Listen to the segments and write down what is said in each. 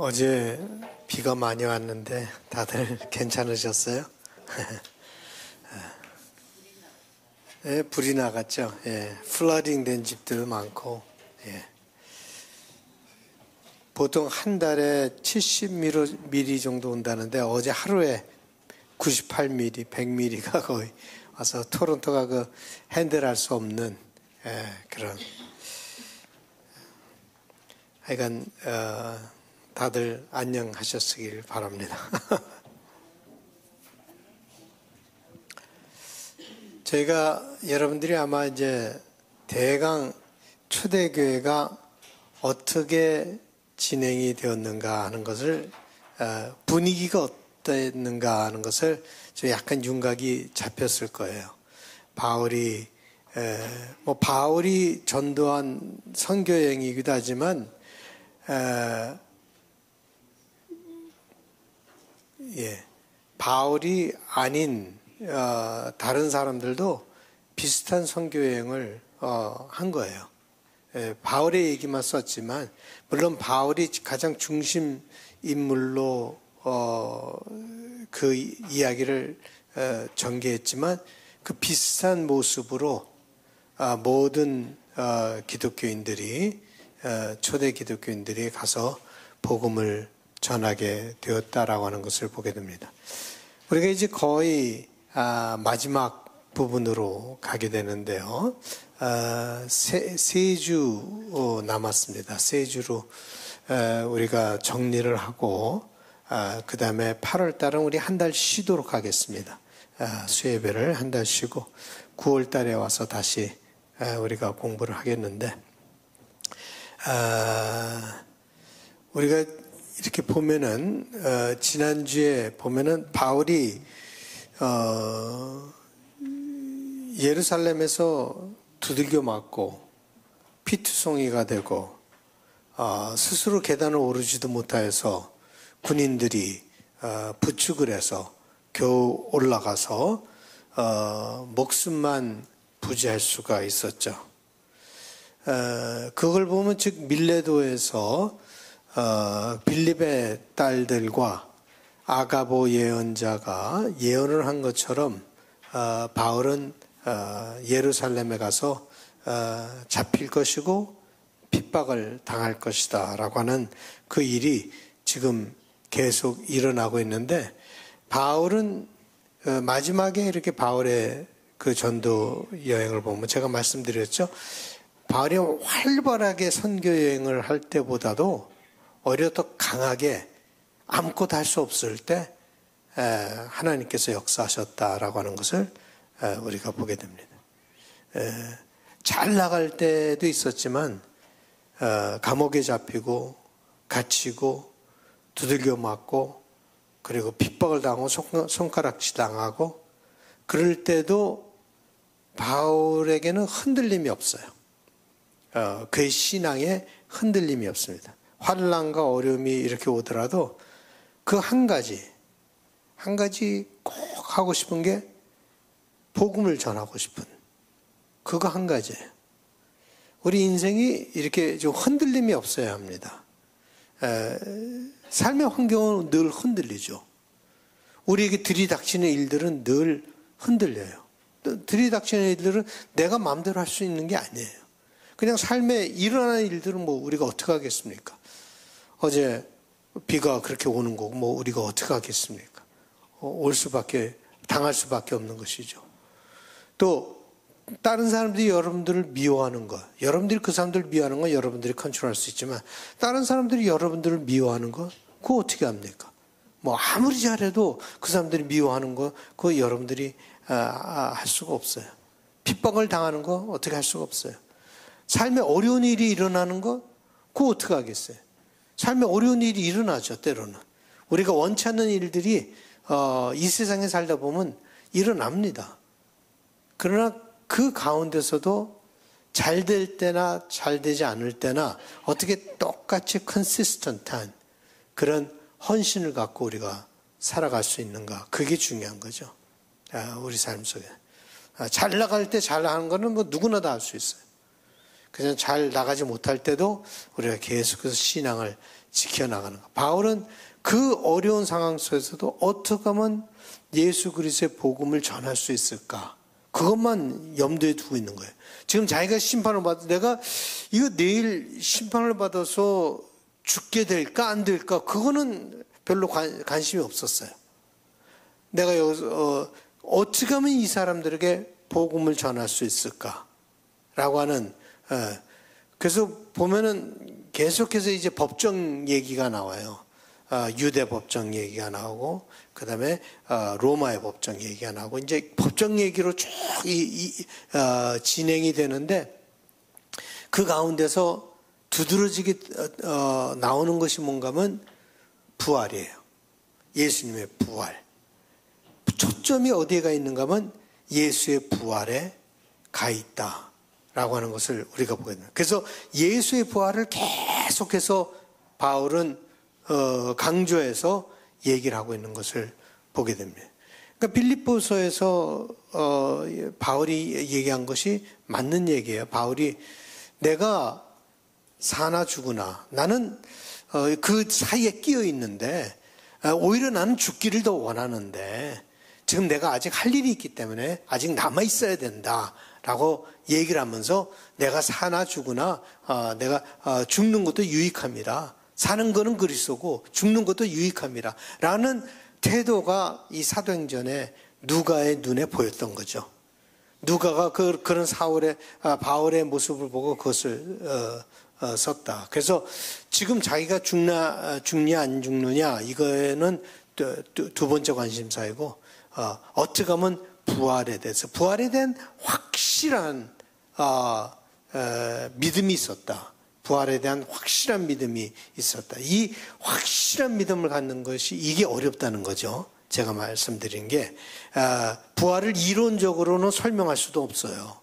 어제 비가 많이 왔는데 다들 괜찮으셨어요? 예, 불이 나갔죠. 예, 플러딩 된 집도 많고, 예. 보통 한 달에 70mm 정도 온다는데 어제 하루에 98mm, 100mm가 거의 와서 토론토가 그 핸들할 수 없는 그런. 하여간 다들 안녕하셨으길 바랍니다. 저희가 여러분들이 아마 이제 대강 초대교회가 어떻게 진행이 되었는가 하는 것을 분위기가 어땠는가 하는 것을 좀 약간 윤곽이 잡혔을 거예요. 바울이 전도한 선교 여행이기도 하지만 바울이 아닌 다른 사람들도 비슷한 선교 여행을 한 거예요. 바울의 얘기만 썼지만 물론 바울이 가장 중심 인물로 그 이야기를 전개했지만 그 비슷한 모습으로 모든 기독교인들이 초대 기독교인들이 가서 복음을 전하게 되었다라고 하는 것을 보게 됩니다. 우리가 이제 거의 마지막 부분으로 가게 되는데요. 세 주 남았습니다. 세 주로 우리가 정리를 하고 그 다음에 8월 달은 우리 한 달 쉬도록 하겠습니다. 수예배를 한 달 쉬고 9월 달에 와서 다시 우리가 공부를 하겠는데 우리가 이렇게 보면은 지난주에 보면은 바울이 예루살렘에서 두들겨 맞고 피투성이가 되고 스스로 계단을 오르지도 못하여서 군인들이 부축을 해서 겨우 올라가서 목숨만 부지할 수가 있었죠. 그걸 보면 즉 밀레도에서 빌립의 딸들과 아가보 예언자가 예언을 한 것처럼 바울은 예루살렘에 가서 잡힐 것이고 핍박을 당할 것이다 라고 하는 그 일이 지금 계속 일어나고 있는데 바울은 마지막에 이렇게 바울의 그 전도 여행을 보면 제가 말씀드렸죠. 바울이 활발하게 선교 여행을 할 때보다도 오히려 더 강하게 아무것도 할 수 없을 때 하나님께서 역사하셨다라고 하는 것을 우리가 보게 됩니다. 잘 나갈 때도 있었지만 감옥에 잡히고 갇히고 두들겨 맞고 그리고 핍박을 당하고 손가락질 당하고 그럴 때도 바울에게는 흔들림이 없어요. 그의 신앙에 흔들림이 없습니다. 환난과 어려움이 이렇게 오더라도 그 한 가지 꼭 하고 싶은 게 복음을 전하고 싶은 그거 한 가지예요. 우리 인생이 이렇게 좀 흔들림이 없어야 합니다. 삶의 환경은 늘 흔들리죠. 우리에게 들이닥치는 일들은 늘 흔들려요. 들이닥치는 일들은 내가 마음대로 할 수 있는 게 아니에요. 그냥 삶에 일어나는 일들은 뭐 우리가 어떻게 하겠습니까? 어제 비가 그렇게 오는 거고 뭐 우리가 어떻게 하겠습니까? 당할 수밖에 없는 것이죠. 또 다른 사람들이 여러분들을 미워하는 것, 여러분들이 그 사람들을 미워하는 건 여러분들이 컨트롤할 수 있지만 다른 사람들이 여러분들을 미워하는 것, 그거 어떻게 합니까? 뭐 아무리 잘해도 그 사람들이 미워하는 거, 그거 여러분들이 할 수가 없어요. 핍박을 당하는 거 어떻게 할 수가 없어요. 삶에 어려운 일이 일어나는 거, 그거 어떻게 하겠어요. 삶에 어려운 일이 일어나죠, 때로는. 우리가 원치 않는 일들이 이 세상에 살다 보면 일어납니다. 그러나 그 가운데서도 잘 될 때나 잘 되지 않을 때나 어떻게 똑같이 컨시스턴트한 그런 헌신을 갖고 우리가 살아갈 수 있는가. 그게 중요한 거죠. 우리 삶 속에. 잘 나갈 때 잘 하는 거는 뭐 누구나 다 할 수 있어요. 그냥 잘 나가지 못할 때도 우리가 계속해서 신앙을 지켜나가는 것. 바울은 그 어려운 상황 속에서도 어떻게 하면 예수 그리스도의 복음을 전할 수 있을까? 그것만 염두에 두고 있는 거예요. 지금 자기가 심판을 받아 내가 이거 내일 심판을 받아서 죽게 될까 안 될까? 그거는 별로 관심이 없었어요. 내가 여기서 어떻게 하면 이 사람들에게 복음을 전할 수 있을까라고 하는 그래서 보면은 계속해서 이제 법정 얘기가 나와요. 유대 법정 얘기가 나오고 그다음에 로마의 법정 얘기가 나오고 이제 법정 얘기로 쭉 진행이 되는데 그 가운데서 두드러지게 나오는 것이 뭔가 하면 부활이에요. 예수님의 부활. 초점이 어디에 가 있는가 하면 예수의 부활에 가 있다라고 하는 것을 우리가 보게 됩니다. 그래서 예수의 부활을 계속해서 바울은 강조해서 얘기를 하고 있는 것을 보게 됩니다. 그러니까 빌립보서에서 바울이 얘기한 것이 맞는 얘기예요. 바울이 내가 사나 죽으나 나는 그 사이에 끼어 있는데 오히려 나는 죽기를 더 원하는데 지금 내가 아직 할 일이 있기 때문에 아직 남아 있어야 된다라고 얘기를 하면서 내가 사나 죽으나 내가 죽는 것도 유익합니다. 사는 것은 그리스도고 죽는 것도 유익합니다. 라는 태도가 이 사도행전에 누가의 눈에 보였던 거죠. 누가가 그런 바울의 모습을 보고 그것을 썼다. 그래서 지금 자기가 죽냐 안 죽느냐 이거는 두 번째 관심사이고 어떻게 하면 부활에 대한 확실한 믿음이 있었다. 부활에 대한 확실한 믿음이 있었다. 이 확실한 믿음을 갖는 것이 이게 어렵다는 거죠. 제가 말씀드린 게 부활을 이론적으로는 설명할 수도 없어요.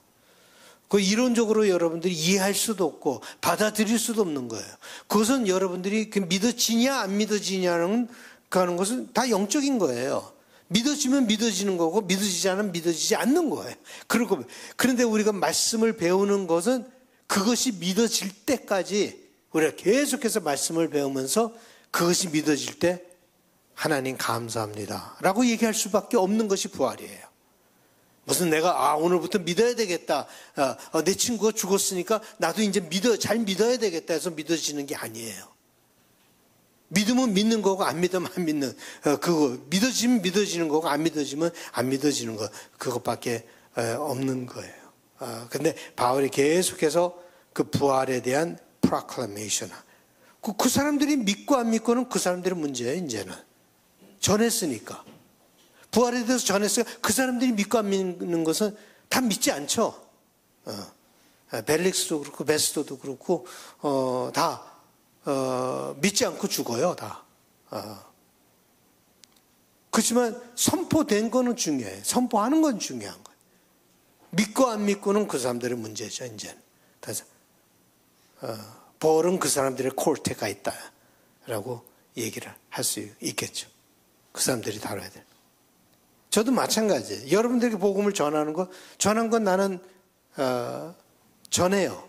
그 이론적으로 여러분들이 이해할 수도 없고 받아들일 수도 없는 거예요. 그것은 여러분들이 믿어지냐 안 믿어지냐는 하는 것은 다 영적인 거예요. 믿어지면 믿어지는 거고 믿어지지 않으면 믿어지지 않는 거예요. 그런데 우리가 말씀을 배우는 것은 그것이 믿어질 때까지 우리가 계속해서 말씀을 배우면서 그것이 믿어질 때 하나님 감사합니다 라고 얘기할 수밖에 없는 것이 부활이에요. 무슨 내가 오늘부터 믿어야 되겠다. 내 친구가 죽었으니까 나도 이제 잘 믿어야 되겠다 해서 믿어지는 게 아니에요. 믿으면 믿는 거고 안 믿으면 안 믿는 그거 믿어지면 믿어지는 거고 안 믿어지면 안 믿어지는 거 그것밖에 없는 거예요. 근데 바울이 계속해서 그 부활에 대한 proclamation 그 사람들이 믿고 안 믿고는 그 사람들의 문제예요. 이제는 전했으니까 부활에 대해서 전했으니까 그 사람들이 믿고 안 믿는 것은 다 믿지 않죠. 벨릭스도 그렇고 베스도도 그렇고 다 믿지 않고 죽어요. 다. 그렇지만 선포된 거는 중요해요. 선포하는 건 중요한 거예요. 믿고 안 믿고는 그 사람들의 문제죠. 이제는. 그래서 벌은 그 사람들의 콜트에 가 있다라고 얘기를 할 수 있겠죠. 그 사람들이 다뤄야 돼요. 저도 마찬가지예요. 여러분들에게 복음을 전하는 건 나는 전해요.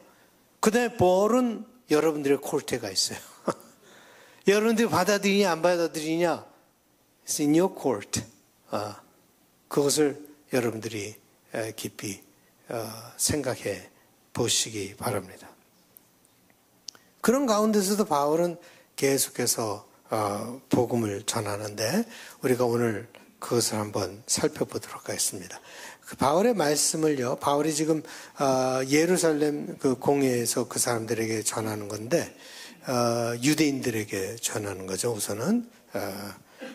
그 다음에 벌은 여러분들의 콜트가 있어요. 여러분들이 받아들이냐 안 받아들이냐 It's in your court. 그것을 여러분들이 깊이 생각해 보시기 바랍니다. 그런 가운데서도 바울은 계속해서 복음을 전하는데 우리가 오늘 그것을 한번 살펴보도록 하겠습니다. 그 바울의 말씀을요. 바울이 지금 예루살렘 그 공회에서 그 사람들에게 전하는 건데 유대인들에게 전하는 거죠. 우선은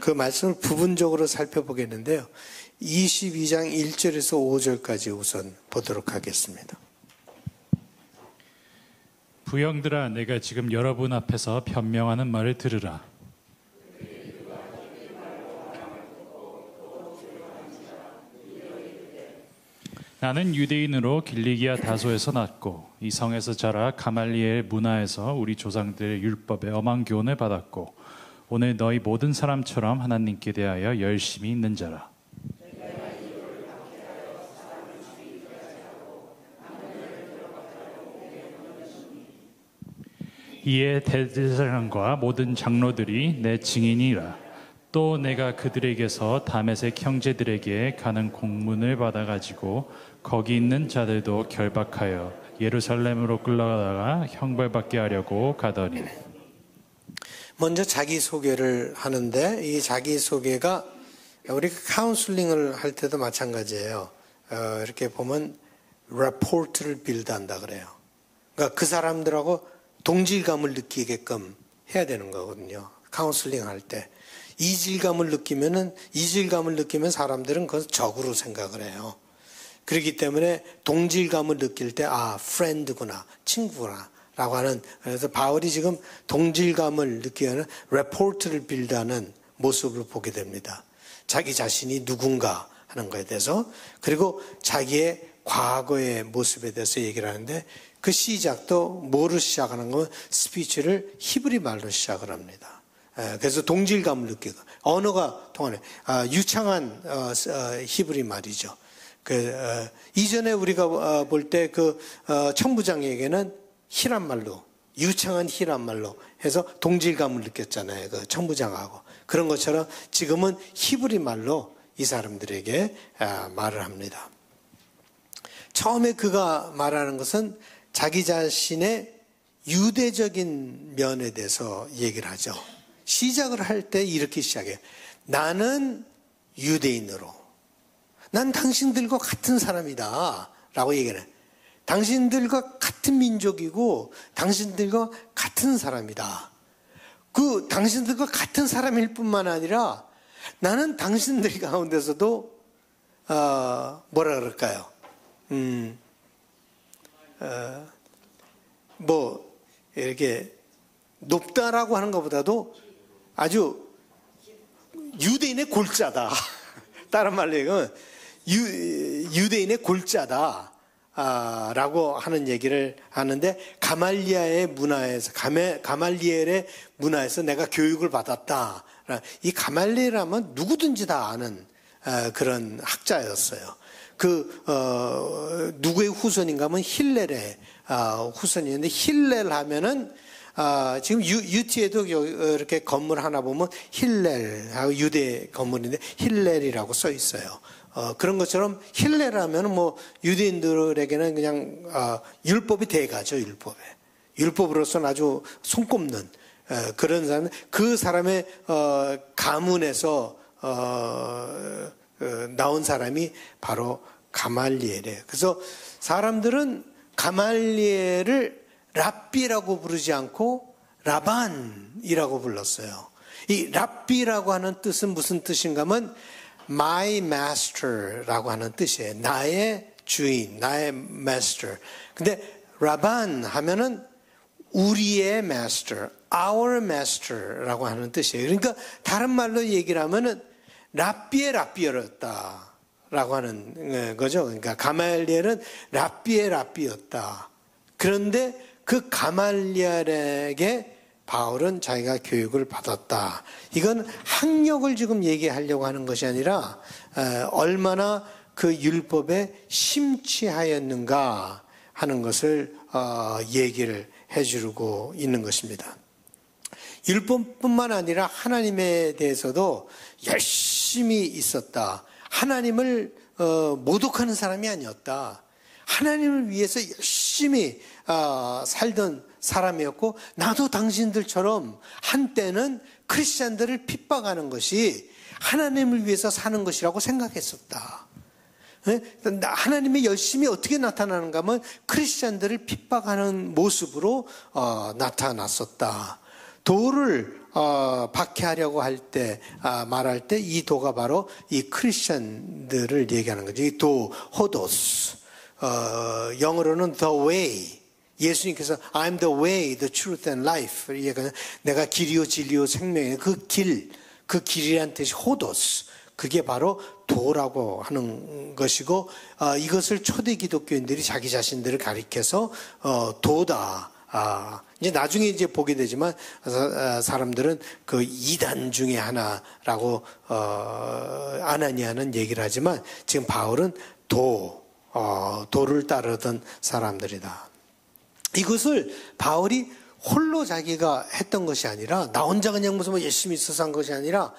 그 말씀을 부분적으로 살펴보겠는데요. 22장 1절에서 5절까지 우선 보도록 하겠습니다. 부형들아, 내가 지금 여러분 앞에서 변명하는 말을 들으라. 나는 유대인으로 길리기아 다소에서 났고 이 성에서 자라 가말리엘 문화에서 우리 조상들의 율법에 엄한 교훈을 받았고 오늘 너희 모든 사람처럼 하나님께 대하여 열심히 있는 자라. 이에 대제사장과 모든 장로들이 내 증인이라. 또 내가 그들에게서 다메섹 형제들에게 가는 공문을 받아가지고 거기 있는 자들도 결박하여 예루살렘으로 끌려가다가 형벌받게 하려고 가더니. 먼저 자기소개를 하는데 이 자기소개가 우리가 카운슬링을 할 때도 마찬가지예요. 이렇게 보면 레포트를 빌드한다 그래요. 그러니까 그 사람들하고 동질감을 느끼게끔 해야 되는 거거든요. 카운슬링 할 때. 이질감을 느끼면 사람들은 그걸 적으로 생각을 해요. 그렇기 때문에 동질감을 느낄 때, 프렌드구나, 친구구나, 라고 하는, 그래서 바울이 지금 동질감을 느끼는 레포트를 빌드하는 모습을 보게 됩니다. 자기 자신이 누군가 하는 것에 대해서, 그리고 자기의 과거의 모습에 대해서 얘기를 하는데, 그 시작도 뭐로 시작하는 거면 스피치를 히브리 말로 시작을 합니다. 그래서 동질감을 느끼고 언어가 통하네. 유창한 히브리 말이죠. 이전에 우리가 볼 때 그 청부장에게는 히람 말로 유창한 히람 말로 해서 동질감을 느꼈잖아요. 그 청부장하고 그런 것처럼 지금은 히브리 말로 이 사람들에게 말을 합니다. 처음에 그가 말하는 것은 자기 자신의 유대적인 면에 대해서 얘기를 하죠. 시작을 할 때 이렇게 시작해요. 나는 유대인으로. 난 당신들과 같은 사람이다. 라고 얘기를 해요. 당신들과 같은 민족이고 당신들과 같은 사람이다. 그 당신들과 같은 사람일 뿐만 아니라 나는 당신들 가운데서도 뭐라 그럴까요? 이렇게 높다라고 하는 것보다도 아주 유대인의 골자다. 다른 말로 얘기하면 유대인의 골자다. 라고 하는 얘기를 하는데 가말리엘의 문화에서 내가 교육을 받았다. 이 가말리엘하면 누구든지 다 아는 그런 학자였어요. 누구의 후손인가 하면 힐렐의 후손이었는데 힐렐 하면은 지금 UT에도 이렇게 건물 하나 보면 힐렐, 유대 건물인데 힐렐이라고 써 있어요. 그런 것처럼 힐렐 하면은 유대인들에게는 그냥 율법이 대가죠, 율법에. 율법으로서는 아주 손꼽는 그런 사람, 그 사람의 가문에서 나온 사람이 바로 가말리엘이에요. 그래서 사람들은 가말리엘을 랍비라고 부르지 않고 라반이라고 불렀어요. 이 랍비라고 하는 뜻은 무슨 뜻인가 하면 my master라고 하는 뜻이에요. 나의 주인, 나의 master. 근데 라반 하면은 우리의 master, our master라고 하는 뜻이에요. 그러니까 다른 말로 얘기를 하면은 랍비의 랍비였다라고 하는 거죠. 그러니까 가말리엘은 랍비의 랍비였다. 그런데 그 가말리엘에게 바울은 자기가 교육을 받았다. 이건 학력을 지금 얘기하려고 하는 것이 아니라 얼마나 그 율법에 심취하였는가 하는 것을 얘기를 해주고 있는 것입니다. 율법뿐만 아니라 하나님에 대해서도 열심히 있었다. 하나님을 모독하는 사람이 아니었다. 하나님을 위해서 열심히 살던 사람이었고 나도 당신들처럼 한때는 크리스찬들을 핍박하는 것이 하나님을 위해서 사는 것이라고 생각했었다. 하나님의 열심히 어떻게 나타나는가 하면 크리스찬들을 핍박하는 모습으로 나타났었다. 도를 박해하려고 할 때 말할 때 이 도가 바로 이 크리스찬들을 얘기하는 거죠. 이 도, 호도스. 영어로는 the way. 예수님께서 I'm the way, the truth and life. 내가 길이요 진리요 생명이에요. 그 길이란 뜻이 호도스. 그게 바로 도라고 하는 것이고 이것을 초대 기독교인들이 자기 자신들을 가리켜서 도다. 이제 나중에 이제 보게 되지만 사람들은 그 이단 중에 하나라고 아나니아는 얘기를 하지만 지금 바울은 도를 따르던 사람들이다. 이것을 바울이 홀로 자기가 했던 것이 아니라 나 혼자 그냥 무슨 뭐 열심히 있어서 한 것이 아니라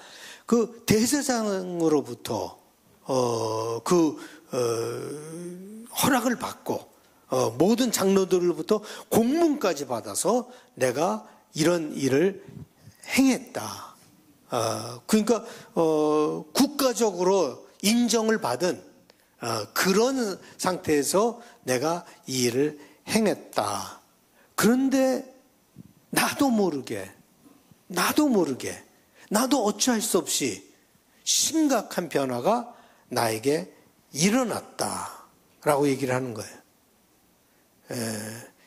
그 대제사장으로부터 허락을 받고 모든 장로들로부터 공문까지 받아서 내가 이런 일을 행했다. 그러니까 국가적으로 인정을 받은 그런 상태에서 내가 이 일을 행했다. 그런데 나도 모르게 나도 어찌할 수 없이 심각한 변화가 나에게 일어났다라고 얘기를 하는 거예요.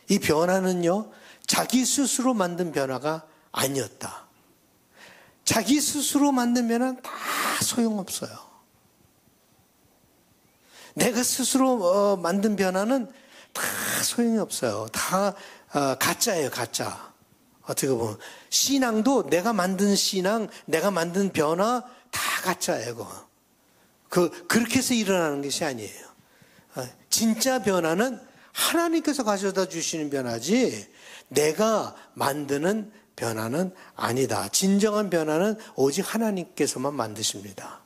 이 변화는요, 자기 스스로 만든 변화가 아니었다. 자기 스스로 만든 변화는 다 소용없어요. 내가 스스로 만든 변화는 다 소용이 없어요. 다 가짜예요, 가짜. 어떻게 보면 신앙도 내가 만든 신앙, 내가 만든 변화 다 가짜예요. 그렇게 해서 일어나는 것이 아니에요. 진짜 변화는 하나님께서 가져다 주시는 변화지 내가 만드는 변화는 아니다. 진정한 변화는 오직 하나님께서만 만드십니다.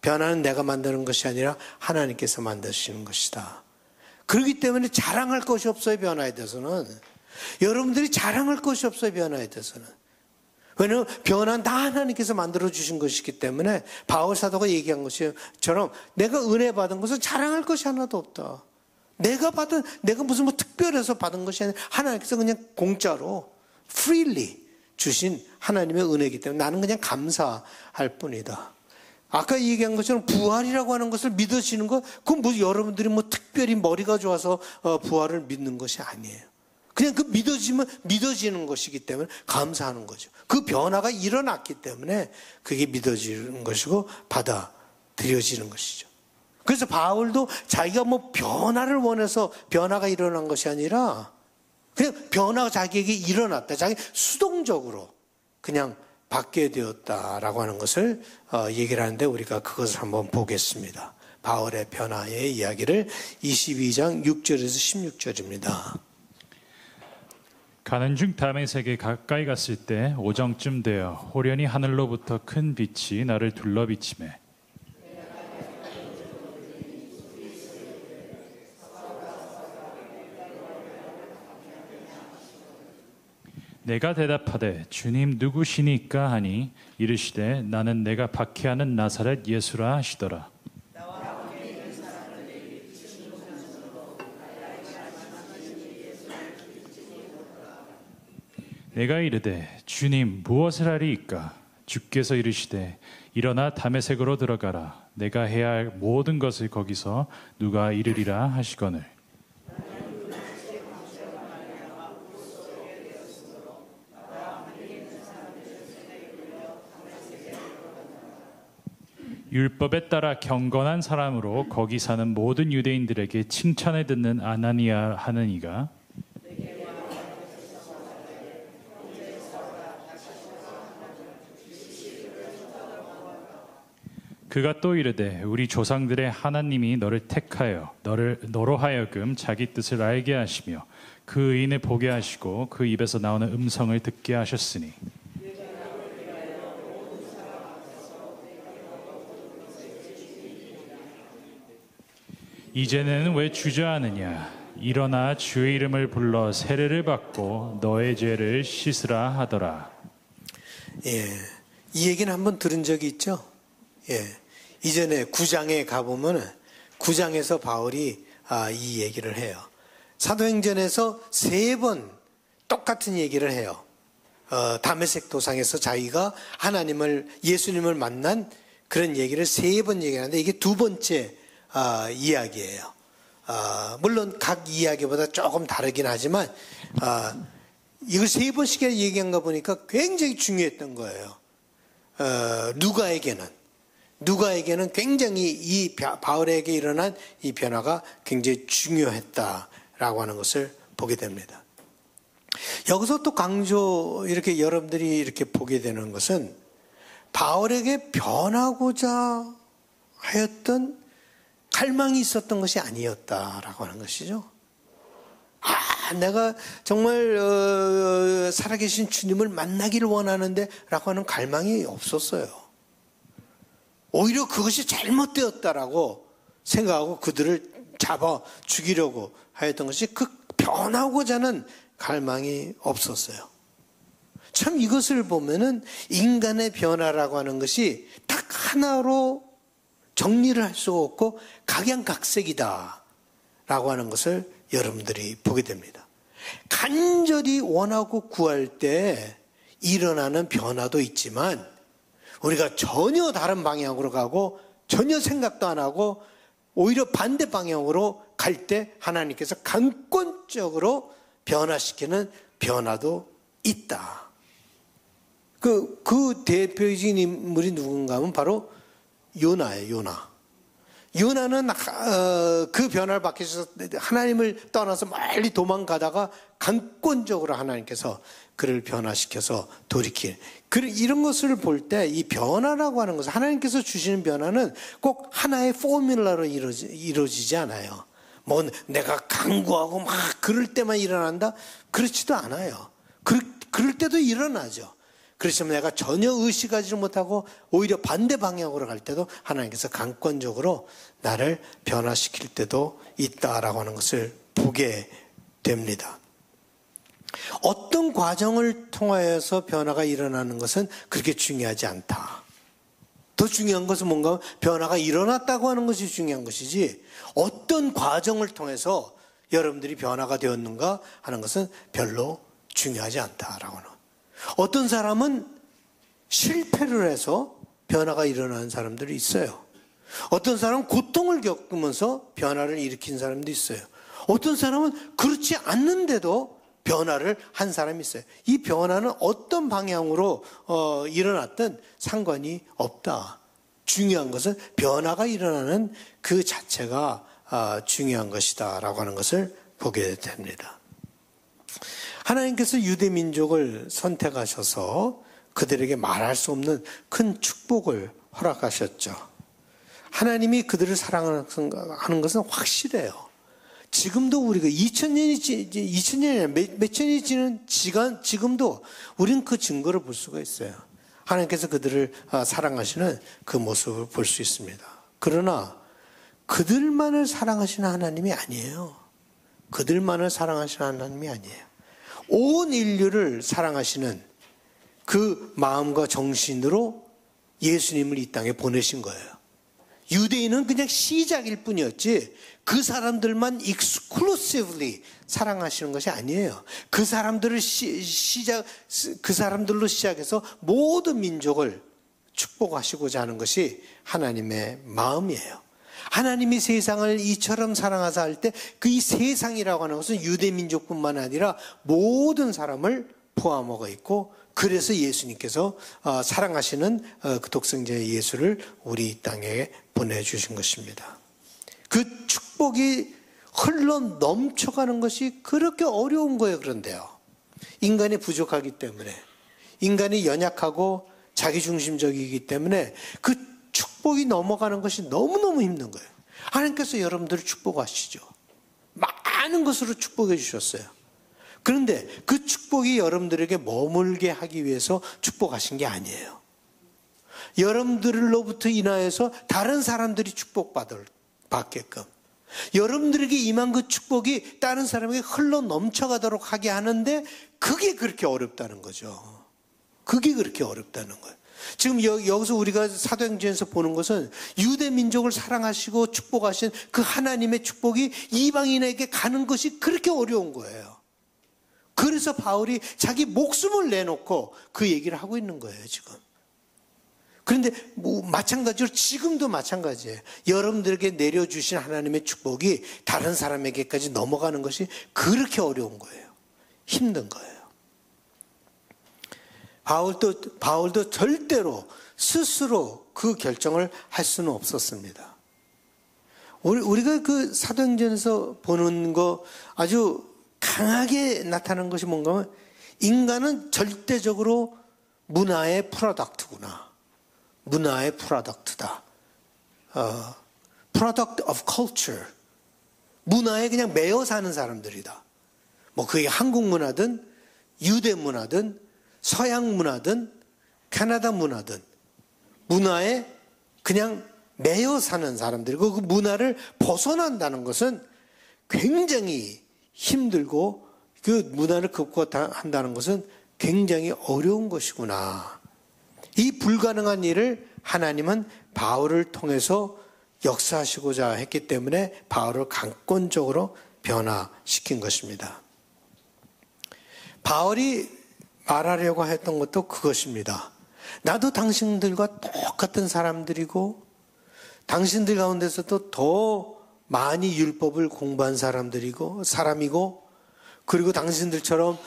변화는 내가 만드는 것이 아니라 하나님께서 만드시는 것이다. 그렇기 때문에 자랑할 것이 없어요, 변화에 대해서는. 여러분들이 자랑할 것이 없어요, 변화에 대해서는. 왜냐하면 변화는 다 하나님께서 만들어주신 것이기 때문에 바울 사도가 얘기한 것처럼 내가 은혜 받은 것은 자랑할 것이 하나도 없다. 내가 무슨 뭐 특별해서 받은 것이 아니라 하나님께서 그냥 공짜로 freely 주신 하나님의 은혜이기 때문에 나는 그냥 감사할 뿐이다. 아까 얘기한 것처럼 부활이라고 하는 것을 믿어지는 것, 그건 뭐 여러분들이 뭐 특별히 머리가 좋아서 부활을 믿는 것이 아니에요. 그냥 그 믿어지는 것이기 때문에 감사하는 거죠. 그 변화가 일어났기 때문에 그게 믿어지는 것이고 받아들여지는 것이죠. 그래서 바울도 자기가 뭐 변화를 원해서 변화가 일어난 것이 아니라 그냥 변화가 자기에게 일어났다. 자기 수동적으로 그냥 받게 되었다라고 하는 것을 얘기를 하는데 우리가 그것을 한번 보겠습니다. 바울의 변화의 이야기를 22장 6절에서 16절입니다. 가는 중 다메섹에 가까이 갔을 때 오정쯤 되어 호련히 하늘로부터 큰 빛이 나를 둘러 비치매 내가 대답하되 주님 누구시니까 하니 이르시되 나는 내가 박해하는 나사렛 예수라 하시더라. 내가 이르되 주님 무엇을 하리이까? 주께서 이르시되 일어나 다메섹으로 들어가라. 내가 해야 할 모든 것을 거기서 누가 이르리라 하시거늘. 율법에 따라 경건한 사람으로 거기 사는 모든 유대인들에게 칭찬을 듣는 아나니아 하는 이가 그가 또 이르되 우리 조상들의 하나님이 너를 택하여 너로 하여금 자기 뜻을 알게 하시며 그 의인을 보게 하시고 그 입에서 나오는 음성을 듣게 하셨으니 이제는 왜 주저하느냐? 일어나 주의 이름을 불러 세례를 받고 너의 죄를 씻으라 하더라. 예, 이 얘기는 한번 들은 적이 있죠? 예, 이전에 9장에 가보면 9장에서 바울이 이 얘기를 해요. 사도행전에서 3번 똑같은 얘기를 해요. 다메섹 도상에서 자기가 예수님을 만난 그런 얘기를 3번 얘기하는데 이게 2번째 이야기예요. 물론 각 이야기보다 조금 다르긴 하지만 이걸 3번씩 얘기한 거 보니까 굉장히 중요했던 거예요. 누가에게는 굉장히 이 바울에게 일어난 이 변화가 굉장히 중요했다라고 하는 것을 보게 됩니다. 여기서 또 이렇게 여러분들이 이렇게 보게 되는 것은 바울에게 변하고자 하였던 갈망이 있었던 것이 아니었다라고 하는 것이죠. 내가 정말 살아계신 주님을 만나기를 원하는데 라고 하는 갈망이 없었어요. 오히려 그것이 잘못되었다라고 생각하고 그들을 잡아 죽이려고 하였던 것이 그 변하고자 하는 갈망이 없었어요. 참 이것을 보면은 인간의 변화라고 하는 것이 딱 하나로 정리를 할 수가 없고 각양각색이다 라고 하는 것을 여러분들이 보게 됩니다. 간절히 원하고 구할 때 일어나는 변화도 있지만 우리가 전혀 다른 방향으로 가고 전혀 생각도 안 하고 오히려 반대 방향으로 갈 때 하나님께서 강권적으로 변화시키는 변화도 있다. 그 대표적인 인물이 누군가 하면 바로 요나예요. 요나는 그 변화를 받기 위해서 하나님을 떠나서 멀리 도망가다가 강권적으로 하나님께서 그를 변화시켜서 돌이킬. 이런 것을 볼 때 이 변화라고 하는 것은 하나님께서 주시는 변화는 꼭 하나의 포뮬러로 이루어지지 않아요. 뭐 내가 강구하고 막 그럴 때만 일어난다? 그렇지도 않아요. 그럴 때도 일어나죠. 그렇지만 내가 전혀 의식하지 못하고 오히려 반대 방향으로 갈 때도 하나님께서 강권적으로 나를 변화시킬 때도 있다라고 하는 것을 보게 됩니다. 어떤 과정을 통하여서 변화가 일어나는 것은 그렇게 중요하지 않다. 더 중요한 것은 뭔가 변화가 일어났다고 하는 것이 중요한 것이지 어떤 과정을 통해서 여러분들이 변화가 되었는가 하는 것은 별로 중요하지 않다라고 하는. 어떤 사람은 실패를 해서 변화가 일어나는 사람들이 있어요. 어떤 사람은 고통을 겪으면서 변화를 일으킨 사람도 있어요. 어떤 사람은 그렇지 않는데도 변화를 한 사람이 있어요. 이 변화는 어떤 방향으로 일어났든 상관이 없다. 중요한 것은 변화가 일어나는 그 자체가 중요한 것이다 라고 하는 것을 보게 됩니다. 하나님께서 유대민족을 선택하셔서 그들에게 말할 수 없는 큰 축복을 허락하셨죠. 하나님이 그들을 사랑하는 것은 확실해요. 지금도 우리가 2000년이 몇천 년이 지는 지금도 우리는 그 증거를 볼 수가 있어요. 하나님께서 그들을 사랑하시는 그 모습을 볼 수 있습니다. 그러나 그들만을 사랑하시는 하나님이 아니에요. 그들만을 사랑하시는 하나님이 아니에요. 온 인류를 사랑하시는 그 마음과 정신으로 예수님을 이 땅에 보내신 거예요. 유대인은 그냥 시작일 뿐이었지 그 사람들만 exclusively 사랑하시는 것이 아니에요. 그 사람들을 그 사람들로 시작해서 모든 민족을 축복하시고자 하는 것이 하나님의 마음이에요. 하나님이 세상을 이처럼 사랑하사 할 때 그 이 세상이라고 하는 것은 유대민족뿐만 아니라 모든 사람을 포함하고 있고 그래서 예수님께서 사랑하시는 그 독생자 예수를 우리 땅에 보내주신 것입니다. 그 축복이 흘러 넘쳐가는 것이 그렇게 어려운 거예요. 그런데요. 인간이 부족하기 때문에 인간이 연약하고 자기중심적이기 때문에 그 축복이 넘어가는 것이 너무너무 힘든 거예요. 하나님께서 여러분들을 축복하시죠. 많은 것으로 축복해 주셨어요. 그런데 그 축복이 여러분들에게 머물게 하기 위해서 축복하신 게 아니에요. 여러분들로부터 인하여서 다른 사람들이 축복받게끔 여러분들에게 임한 그 축복이 다른 사람에게 흘러 넘쳐가도록 하게 하는데 그게 그렇게 어렵다는 거죠. 그게 그렇게 어렵다는 거예요. 지금 여기서 우리가 사도행전에서 보는 것은 유대 민족을 사랑하시고 축복하신 그 하나님의 축복이 이방인에게 가는 것이 그렇게 어려운 거예요. 그래서 바울이 자기 목숨을 내놓고 그 얘기를 하고 있는 거예요, 지금. 그런데 마찬가지로 지금도 마찬가지예요. 여러분들에게 내려주신 하나님의 축복이 다른 사람에게까지 넘어가는 것이 그렇게 어려운 거예요. 힘든 거예요. 바울도 절대로 스스로 그 결정을 할 수는 없었습니다. 우리가 그 사도행전에서 보는 거 아주 강하게 나타나는 것이 뭔가 하면 인간은 절대적으로 문화의 프로덕트구나. 문화의 프로덕트다. Product of culture. 문화에 그냥 매여 사는 사람들이다. 뭐 그게 한국 문화든 유대 문화든 서양 문화든 캐나다 문화든 문화에 그냥 매여 사는 사람들이고 그 문화를 벗어난다는 것은 굉장히 힘들고 그 문화를 극복한다는 것은 굉장히 어려운 것이구나. 이 불가능한 일을 하나님은 바울을 통해서 역사하시고자 했기 때문에 바울을 강권적으로 변화시킨 것입니다. 바울이 말하려고 했던 것도 그것입니다. 나도 당신들과 똑같은 사람들이고 당신들 가운데서도 더 많이 율법을 공부한 사람이고 그리고 당신들처럼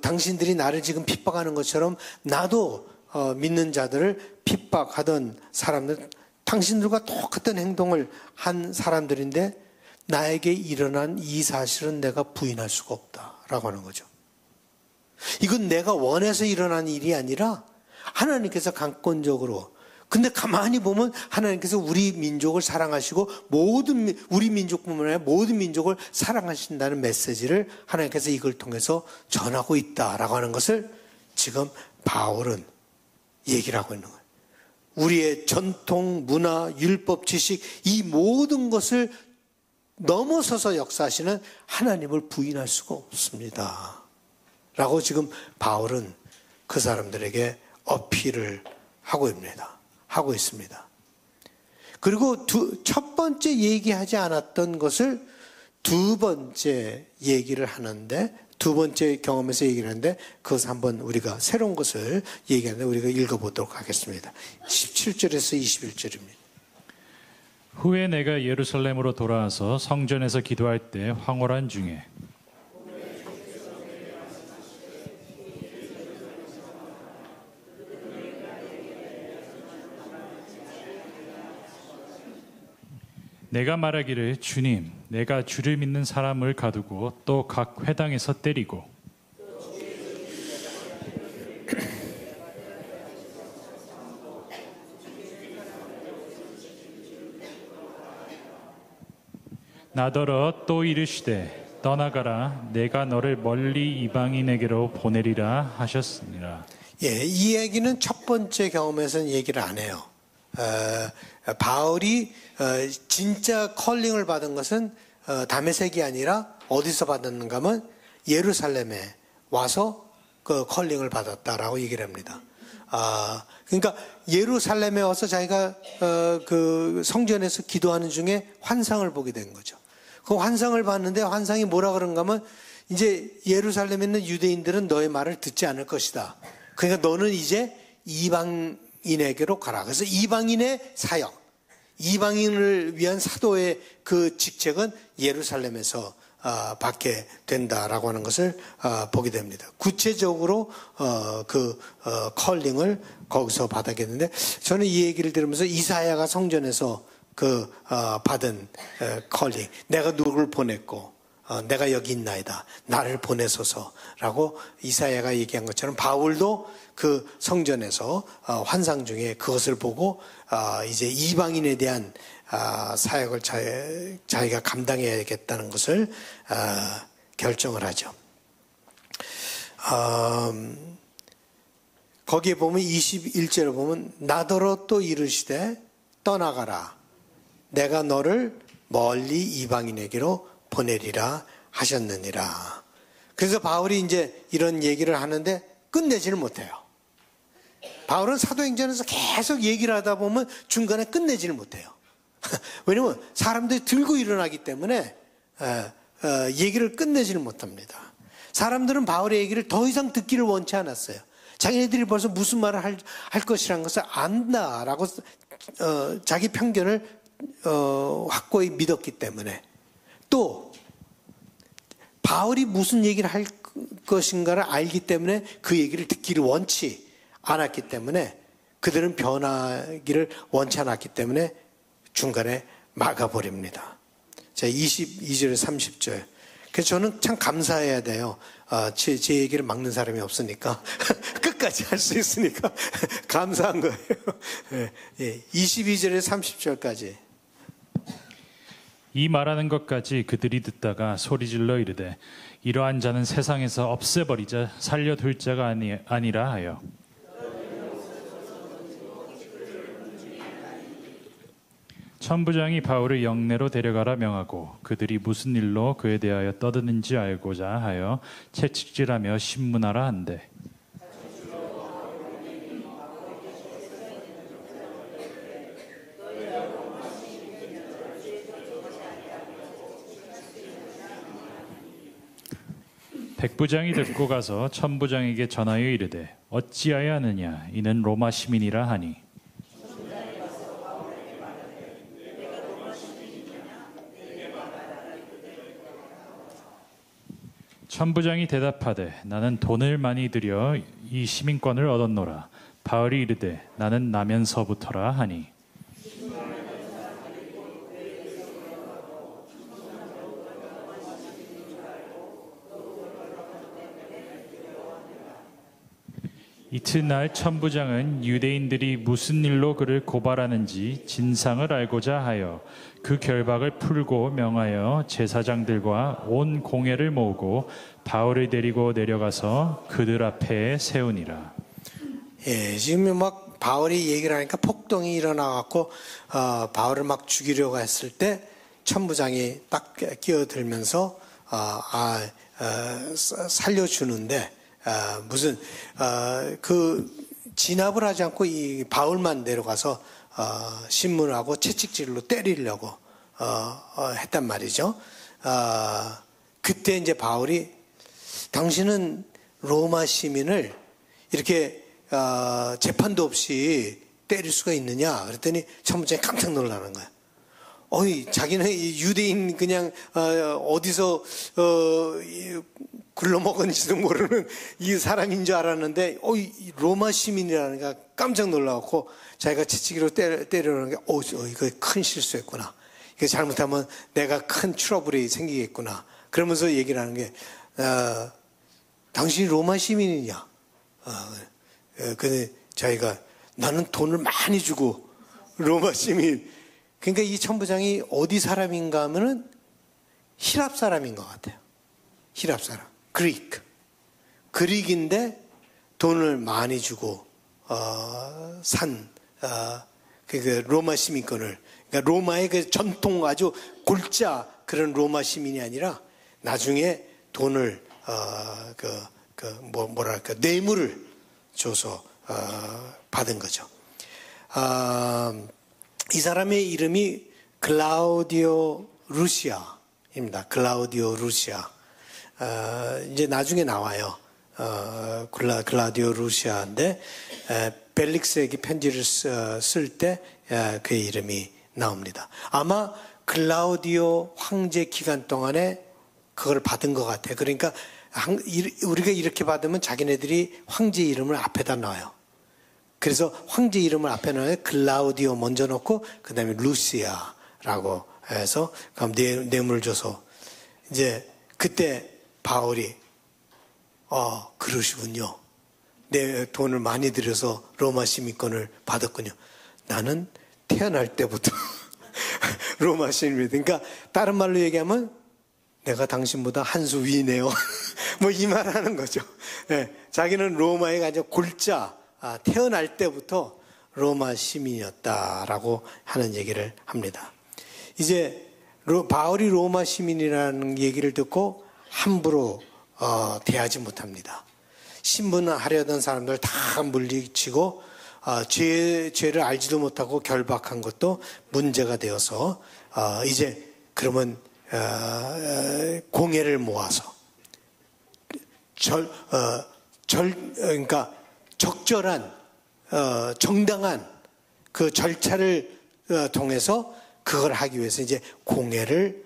당신들이 나를 지금 핍박하는 것처럼 나도 믿는 자들을 핍박하던 사람들, 당신들과 똑같은 행동을 한 사람들인데 나에게 일어난 이 사실은 내가 부인할 수가 없다라고 하는 거죠. 이건 내가 원해서 일어난 일이 아니라 하나님께서 강권적으로, 근데 가만히 보면 하나님께서 우리 민족을 사랑하시고 우리 민족뿐만 아니라 모든 민족을 사랑하신다는 메시지를 하나님께서 이걸 통해서 전하고 있다라고 하는 것을 지금 바울은 얘기를 하고 있는 거예요. 우리의 전통, 문화, 율법, 지식 이 모든 것을 넘어서서 역사하시는 하나님을 부인할 수가 없습니다. 라고 지금 바울은 그 사람들에게 어필을 하고 있습니다. 그리고 첫 번째 얘기하지 않았던 것을 두 번째 얘기를 하는데, 두 번째 경험에서 얘기를 하는데, 그것을 한번 우리가 새로운 것을 얘기하는데 우리가 읽어보도록 하겠습니다. 17절에서 21절입니다. 후에 내가 예루살렘으로 돌아와서 성전에서 기도할 때 황홀한 중에 내가 말하기를 주님, 내가 주를 믿는 사람을 가두고 또 각 회당에서 때리고 나더러 또 이르시되 떠나가라 내가 너를 멀리 이방인에게로 보내리라 하셨으니라. 예, 이 얘기는 첫 번째 경험에서는 얘기를 안 해요. 바울이 진짜 컬링을 받은 것은 다메섹이 아니라 어디서 받았는가 하면 예루살렘에 와서 그 컬링을 받았다라고 얘기를 합니다. 그러니까 예루살렘에 와서 자기가 그 성전에서 기도하는 중에 환상을 보게 된 거죠. 그 환상을 봤는데 환상이 뭐라 그런가 하면 이제 예루살렘에 있는 유대인들은 너의 말을 듣지 않을 것이다. 그러니까 너는 이제 이방인에게로 가라. 그래서 이방인의 사역, 이방인을 위한 사도의 그 직책은 예루살렘에서 받게 된다라고 하는 것을 보게 됩니다. 구체적으로 컬링을 거기서 받았겠는데, 저는 이 얘기를 들으면서 이사야가 성전에서 받은 컬링, 내가 누구를 보냈고 내가 여기 있나이다, 나를 보내소서라고 이사야가 얘기한 것처럼 바울도 그 성전에서 환상 중에 그것을 보고 이제 이방인에 대한 사역을 자기가 감당해야겠다는 것을 결정을 하죠. 거기에 보면 21절에 보면 나더러 또 이르시되 떠나가라 내가 너를 멀리 이방인에게로 보내리라 하셨느니라. 그래서 바울이 이제 이런 얘기를 하는데 끝내지를 못해요. 바울은 사도행전에서 계속 얘기를 하다 보면 중간에 끝내지를 못해요. 왜냐면 사람들이 들고 일어나기 때문에 얘기를 끝내지를 못합니다. 사람들은 바울의 얘기를 더 이상 듣기를 원치 않았어요. 자기네들이 벌써 무슨 말을 할 것이라는 것을 안다라고 자기 편견을 확고히 믿었기 때문에, 또 바울이 무슨 얘기를 할 것인가를 알기 때문에 그 얘기를 듣기를 원치 않았기 때문에, 그들은 변하기를 원치 않았기 때문에 중간에 막아버립니다. 자, 22절 30절. 그래서 저는 참 감사해야 돼요. 제 얘기를 막는 사람이 없으니까 끝까지 할 수 있으니까 감사한 거예요. 22절에 30절까지. 이 말하는 것까지 그들이 듣다가 소리질러 이르되 이러한 자는 세상에서 없애버리자 살려둘 자가 아니라 하여 천부장이 바울을 영내로 데려가라 명하고 그들이 무슨 일로 그에 대하여 떠드는지 알고자 하여 채찍질하며 신문하라 한대. 백부장이 듣고 가서 천부장에게 전하여 이르되 어찌하여 하느냐 이는 로마 시민이라 하니 천부장이 대답하되 나는 돈을 많이 들여 이 시민권을 얻었노라. 바울이 이르되 나는 나면서부터라 하니 이튿날 천부장은 유대인들이 무슨 일로 그를 고발하는지 진상을 알고자 하여 그 결박을 풀고 명하여 제사장들과 온 공회를 모으고 바울을 데리고 내려가서 그들 앞에 세우니라. 예, 지금 막 바울이 얘기를 하니까 폭동이 일어나갖고 바울을 막 죽이려고 했을 때 천부장이 딱 끼어들면서 살려주는데 무슨 그 진압을 하지 않고 이 바울만 내려가서 신문하고 채찍질로 때리려고 했단 말이죠. 그때 이제 바울이 당신은 로마 시민을 이렇게 재판도 없이 때릴 수가 있느냐 그랬더니 천부장이 깜짝 놀라는 거야. 자기는 유대인 그냥 어디서 굴러먹은지도 모르는 이 사람인 줄 알았는데 로마 시민이라니까 깜짝 놀라고 자기가 채찍으로 때리는 게 이거 큰 실수했구나. 이거 잘못하면 내가 큰 트러블이 생기겠구나. 그러면서 얘기를 하는 게 당신이 로마 시민이냐? 근데 자기가 나는 돈을 많이 주고 로마 시민. 그러니까 이 천부장이 어디 사람인가 하면은 히랍 사람인 것 같아요. 히랍 사람. 그릭인데 돈을 많이 주고 산 그 로마 시민권을, 그러니까 로마의 그 전통 아주 골자 그런 로마 시민이 아니라 나중에 돈을 뭐랄까 뇌물을 줘서 받은 거죠. 이 사람의 이름이 클라우디오 루시아입니다. 클라우디오 루시아. 이제 나중에 나와요. 클라우디오 루시아인데 벨릭스에게 편지를 쓸 때 그의 이름이 나옵니다. 아마 클라우디오 황제 기간 동안에 그걸 받은 것 같아요. 그러니까 우리가 이렇게 받으면 자기네들이 황제 이름을 앞에다 넣어요. 그래서 황제 이름을 앞에 넣어요. 클라우디오 먼저 넣고 그 다음에 루시아라고 해서 그럼 뇌물을 줘서 이제 그때 바울이 그러시군요. 내 돈을 많이 들여서 로마 시민권을 받았군요. 나는 태어날 때부터 로마 시민이다. 그러니까 다른 말로 얘기하면 내가 당신보다 한 수 위네요. 뭐 이 말 하는 거죠. 네, 자기는 로마의 아주 골자 태어날 때부터 로마 시민이었다라고 하는 얘기를 합니다. 이제 바울이 로마 시민이라는 얘기를 듣고 함부로 대하지 못합니다. 신문하려던 사람들 다 물리치고 죄를 알지도 못하고 결박한 것도 문제가 되어서 이제 그러면 공회를 모아서 그러니까 적절한 정당한 그 절차를 통해서 그걸 하기 위해서 이제 공회를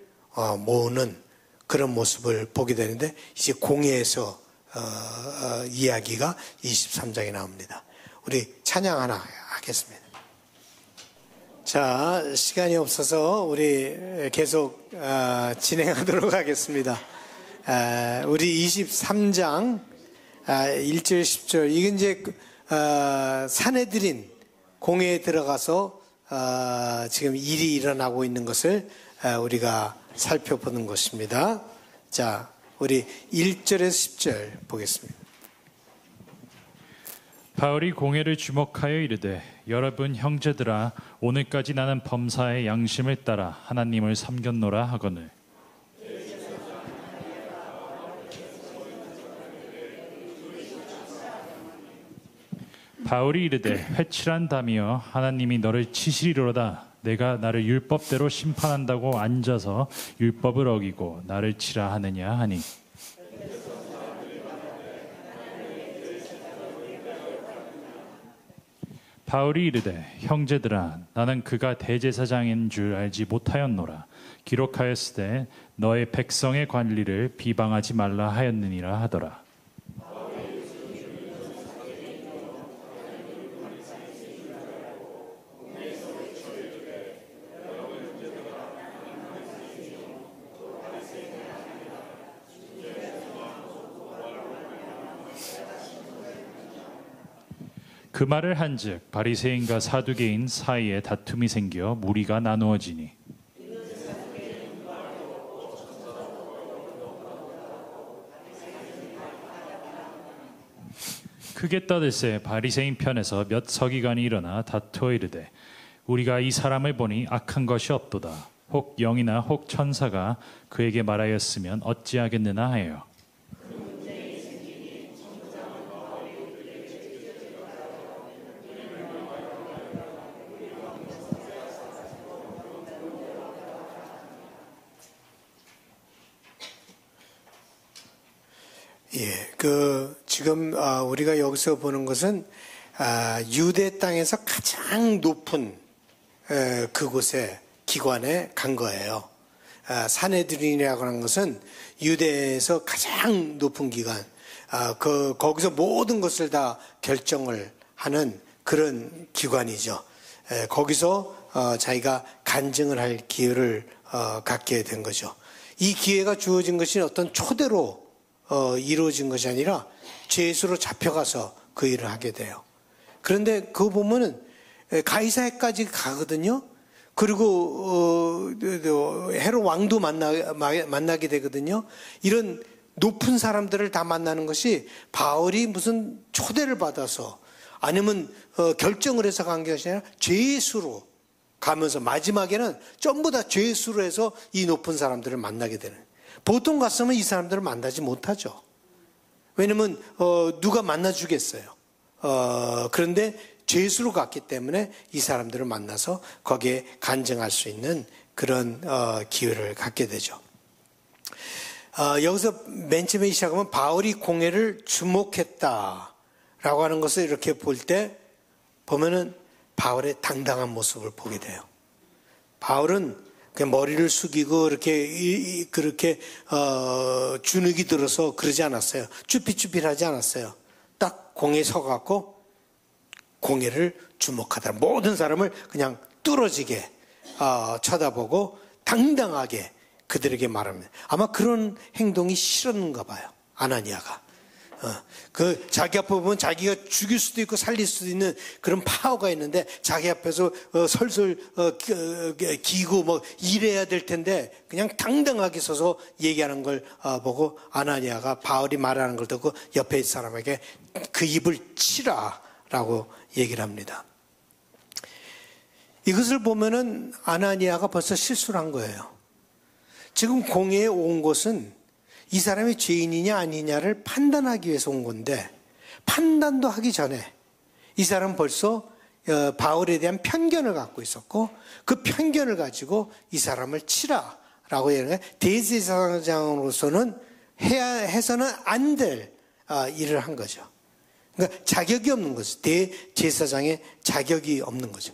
모으는 그런 모습을 보게 되는데 이제 공회에서 이야기가 23장에 나옵니다. 우리 찬양 하나 하겠습니다. 자, 시간이 없어서 우리 계속 진행하도록 하겠습니다. 우리 23장 1절 10절 이게 이제 사내들인 공회에 들어가서 지금 일이 일어나고 있는 것을 우리가 살펴보는 것입니다. 자, 우리 1절에서 10절 보겠습니다. 바울이 공회를 주목하여 이르되 여러분 형제들아 오늘까지 나는 범사의 양심을 따라 하나님을 섬겼노라 하거늘 바울이 이르되 회칠한 담이여 하나님이 너를 치시리로다 내가 나를 율법대로 심판한다고 앉아서 율법을 어기고 나를 치라 하느냐 하니 바울이 이르되 형제들아 나는 그가 대제사장인 줄 알지 못하였노라 기록하였으되 너의 백성의 관리를 비방하지 말라 하였느니라 하더라. 그 말을 한즉 바리새인과 사두개인 사이에 다툼이 생겨 무리가 나누어지니 크게 떠들새 바리새인 편에서 몇 서기관이 일어나 다투어 이르되 우리가 이 사람을 보니 악한 것이 없도다 혹 영이나 혹 천사가 그에게 말하였으면 어찌하겠느냐 하여 지금 우리가 여기서 보는 것은 유대 땅에서 가장 높은 그곳에 기관에 간 거예요. 사네드린이라고 하는 것은 유대에서 가장 높은 기관, 거기서 모든 것을 다 결정을 하는 그런 기관이죠. 거기서 자기가 간증을 할 기회를 갖게 된 거죠. 이 기회가 주어진 것이 어떤 초대로 이루어진 것이 아니라 죄수로 잡혀가서 그 일을 하게 돼요. 그런데 그거 보면은 가이사야까지 가거든요. 그리고 헤롯 왕도 만나게 되거든요. 이런 높은 사람들을 다 만나는 것이 바울이 무슨 초대를 받아서 아니면 결정을 해서 간 것이 아니라 죄수로 가면서 마지막에는 전부 다 죄수로 해서 이 높은 사람들을 만나게 되는. 보통 갔으면 이 사람들을 만나지 못하죠. 왜냐면 누가 만나주겠어요. 그런데 죄수로 갔기 때문에 이 사람들을 만나서 거기에 간증할 수 있는 그런 기회를 갖게 되죠. 여기서 맨 처음에 시작하면 바울이 공회를 주목했다라고 하는 것을 이렇게 볼 때 보면은 바울의 당당한 모습을 보게 돼요. 바울은 그냥 머리를 숙이고 그렇게 주눅이 들어서 그러지 않았어요. 쭈삣쭈삣하지 않았어요. 딱 공회에 서갖고 공회를 주목하다. 모든 사람을 그냥 뚫어지게 쳐다보고 당당하게 그들에게 말합니다. 아마 그런 행동이 싫었는가 봐요. 아나니아가. 자기 앞에 보면 자기가 죽일 수도 있고 살릴 수도 있는 그런 파워가 있는데 자기 앞에서 설설 기고 뭐 일해야 될 텐데 그냥 당당하게 서서 얘기하는 걸 보고 아나니아가 바울이 말하는 걸 듣고 옆에 있는 사람에게 그 입을 치라라고 얘기를 합니다. 이것을 보면은 아나니아가 벌써 실수를 한 거예요. 지금 공회에 온 것은 이 사람이 죄인이냐 아니냐를 판단하기 위해서 온 건데 판단도 하기 전에 이 사람은 벌써 바울에 대한 편견을 갖고 있었고 그 편견을 가지고 이 사람을 치라라고 얘기하는 거예요. 대제사장으로서는 해서는 안 될 일을 한 거죠. 그러니까 자격이 없는 거죠. 대제사장의 자격이 없는 거죠.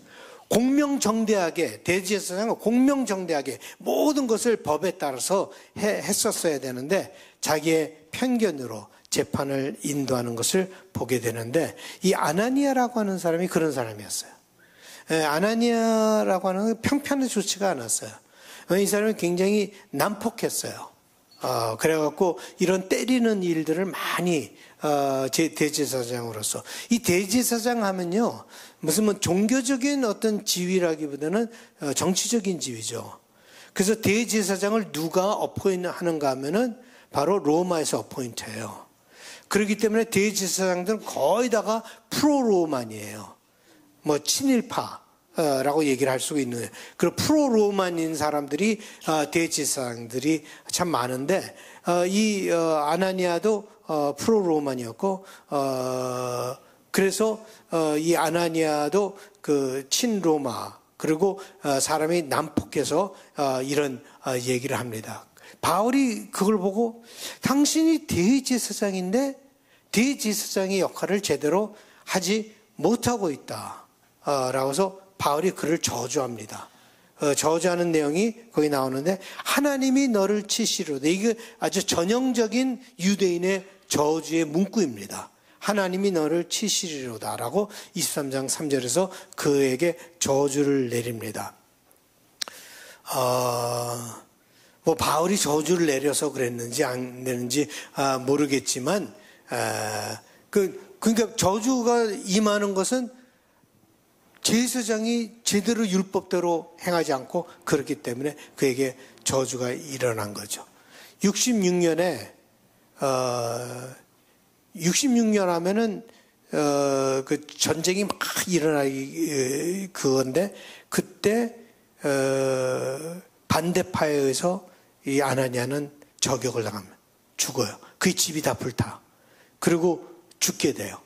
공명정대하게 대제사장은 공명정대하게 모든 것을 법에 따라서 했었어야 되는데 자기의 편견으로 재판을 인도하는 것을 보게 되는데 이 아나니아라고 하는 사람이 그런 사람이었어요. 아나니아라고 하는 건 평판이 좋지가 않았어요. 이 사람이 굉장히 난폭했어요. 그래갖고 이런 때리는 일들을 많이 대제사장으로서 이 대제사장 하면요 무슨 뭐 종교적인 어떤 지위라기보다는 정치적인 지위죠. 그래서 대제사장을 누가 어포인트 하는가 하면은 바로 로마에서 어포인트해요. 그렇기 때문에 대제사장들은 거의 다가 프로로만이에요. 뭐 친일파라고 얘기를 할 수가 있는 거예요. 그리고 프로로만인 사람들이 대제사장들이 참 많은데 이 아나니아도 프로로만이었고 그래서 이 아나니아도 그 친로마 그리고 사람이 난폭해서 이런 얘기를 합니다. 바울이 그걸 보고 당신이 대제사장인데 대제사장의 역할을 제대로 하지 못하고 있다 라고 해서 바울이 그를 저주합니다. 저주하는 내용이 거기 나오는데 하나님이 너를 치시로다. 이게 아주 전형적인 유대인의 저주의 문구입니다. 하나님이 너를 치시리로다 라고 23장 3절에서 그에게 저주를 내립니다. 뭐 바울이 저주를 내려서 그랬는지 안 내는지 모르겠지만 그러니까 저주가 임하는 것은 제사장이 제대로 율법대로 행하지 않고 그렇기 때문에 그에게 저주가 일어난 거죠. 66년에 66년 하면은 그 전쟁이 막 일어나기 그건데 그때 반대파에 의해서 이 아나니아는 저격을 당하면 죽어요. 그의 집이 다 불타. 그리고 죽게 돼요.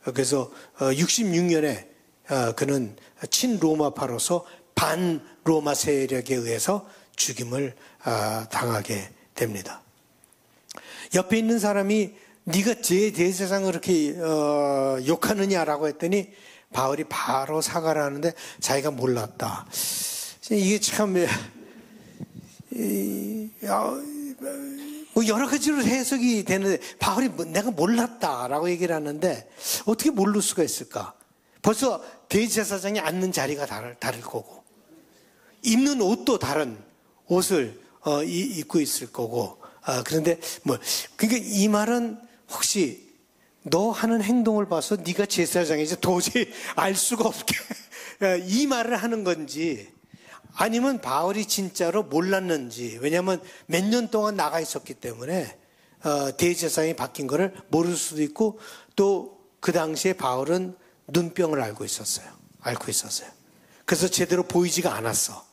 그래서 66년에 그는 친로마파로서 반로마 세력에 의해서 죽임을 당하게 됩니다. 옆에 있는 사람이 네가 제 대제사장을 그렇게 욕하느냐라고 했더니 바울이 바로 사과를 하는데 자기가 몰랐다. 이게 참 뭐 여러 가지로 해석이 되는데 바울이 내가 몰랐다라고 얘기를 하는데 어떻게 모를 수가 있을까? 벌써 대제사장이 앉는 자리가 다를 거고 입는 옷도 다른 옷을 입고 있을 거고 그런데 뭐 그러니까 이 말은 혹시 너 하는 행동을 봐서 네가 제사장이지 도저히 알 수가 없게 이 말을 하는 건지 아니면 바울이 진짜로 몰랐는지 왜냐하면 몇 년 동안 나가 있었기 때문에 대제사장이 바뀐 거를 모를 수도 있고 또 그 당시에 바울은 눈병을 앓고 있었어요. 그래서 제대로 보이지가 않았어.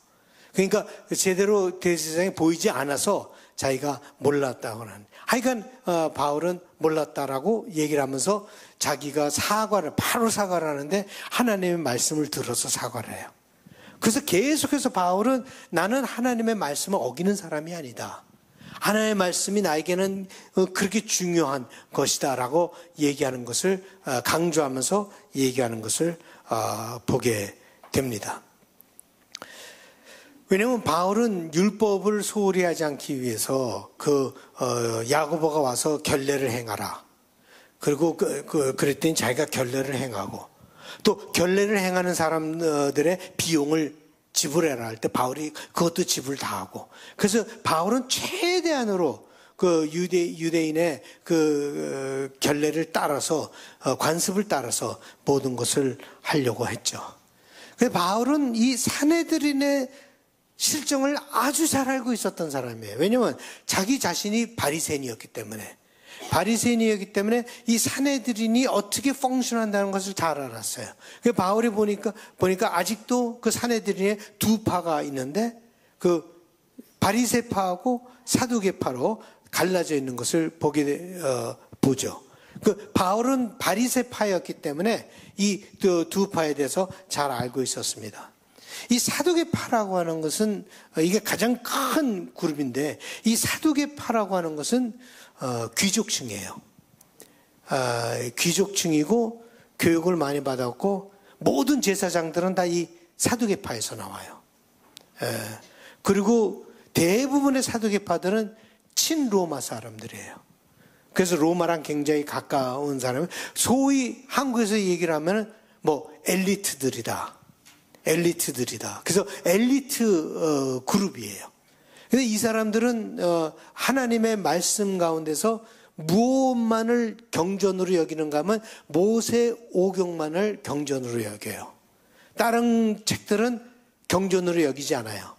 그러니까 제대로 대제사장이 보이지 않아서 자기가 몰랐다고 하는. 하여간 바울은 몰랐다라고 얘기를 하면서 자기가 바로 사과를 하는데 하나님의 말씀을 들어서 사과를 해요. 그래서 계속해서 바울은 나는 하나님의 말씀을 어기는 사람이 아니다. 하나님의 말씀이 나에게는 그렇게 중요한 것이다라고 얘기하는 것을 강조하면서 얘기하는 것을 보게 됩니다. 왜냐하면 바울은 율법을 소홀히 하지 않기 위해서 야고보가 와서 결례를 행하라. 그리고 그랬더니 자기가 결례를 행하고 또 결례를 행하는 사람들의 비용을 지불해라 할 때 바울이 그것도 지불 다 하고 그래서 바울은 최대한으로 그 유대인의 그 결례를 따라서 관습을 따라서 모든 것을 하려고 했죠. 그래서 바울은 이 사내들인의 실정을 아주 잘 알고 있었던 사람이에요. 왜냐하면 자기 자신이 바리새인이었기 때문에 이 사내들인이 어떻게 펑션한다는 것을 잘 알았어요. 그 바울이 보니까 아직도 그 사내들인의 두 파가 있는데 그 바리새파하고 사두개파로 갈라져 있는 것을 보죠. 그 바울은 바리새파였기 때문에 이 두 파에 대해서 잘 알고 있었습니다. 이 사두개파라고 하는 것은 이게 가장 큰 그룹인데 이 사두개파라고 하는 것은 귀족층이에요. 귀족층이고 교육을 많이 받았고 모든 제사장들은 다 이 사두개파에서 나와요. 그리고 대부분의 사두개파들은 친로마 사람들이에요. 그래서 로마랑 굉장히 가까운 사람은 소위 한국에서 얘기를 하면 뭐 엘리트들이다. 그래서 엘리트 그룹이에요. 근데 이 사람들은 하나님의 말씀 가운데서 무엇만을 경전으로 여기는가 하면 모세 오경만을 경전으로 여겨요. 다른 책들은 경전으로 여기지 않아요.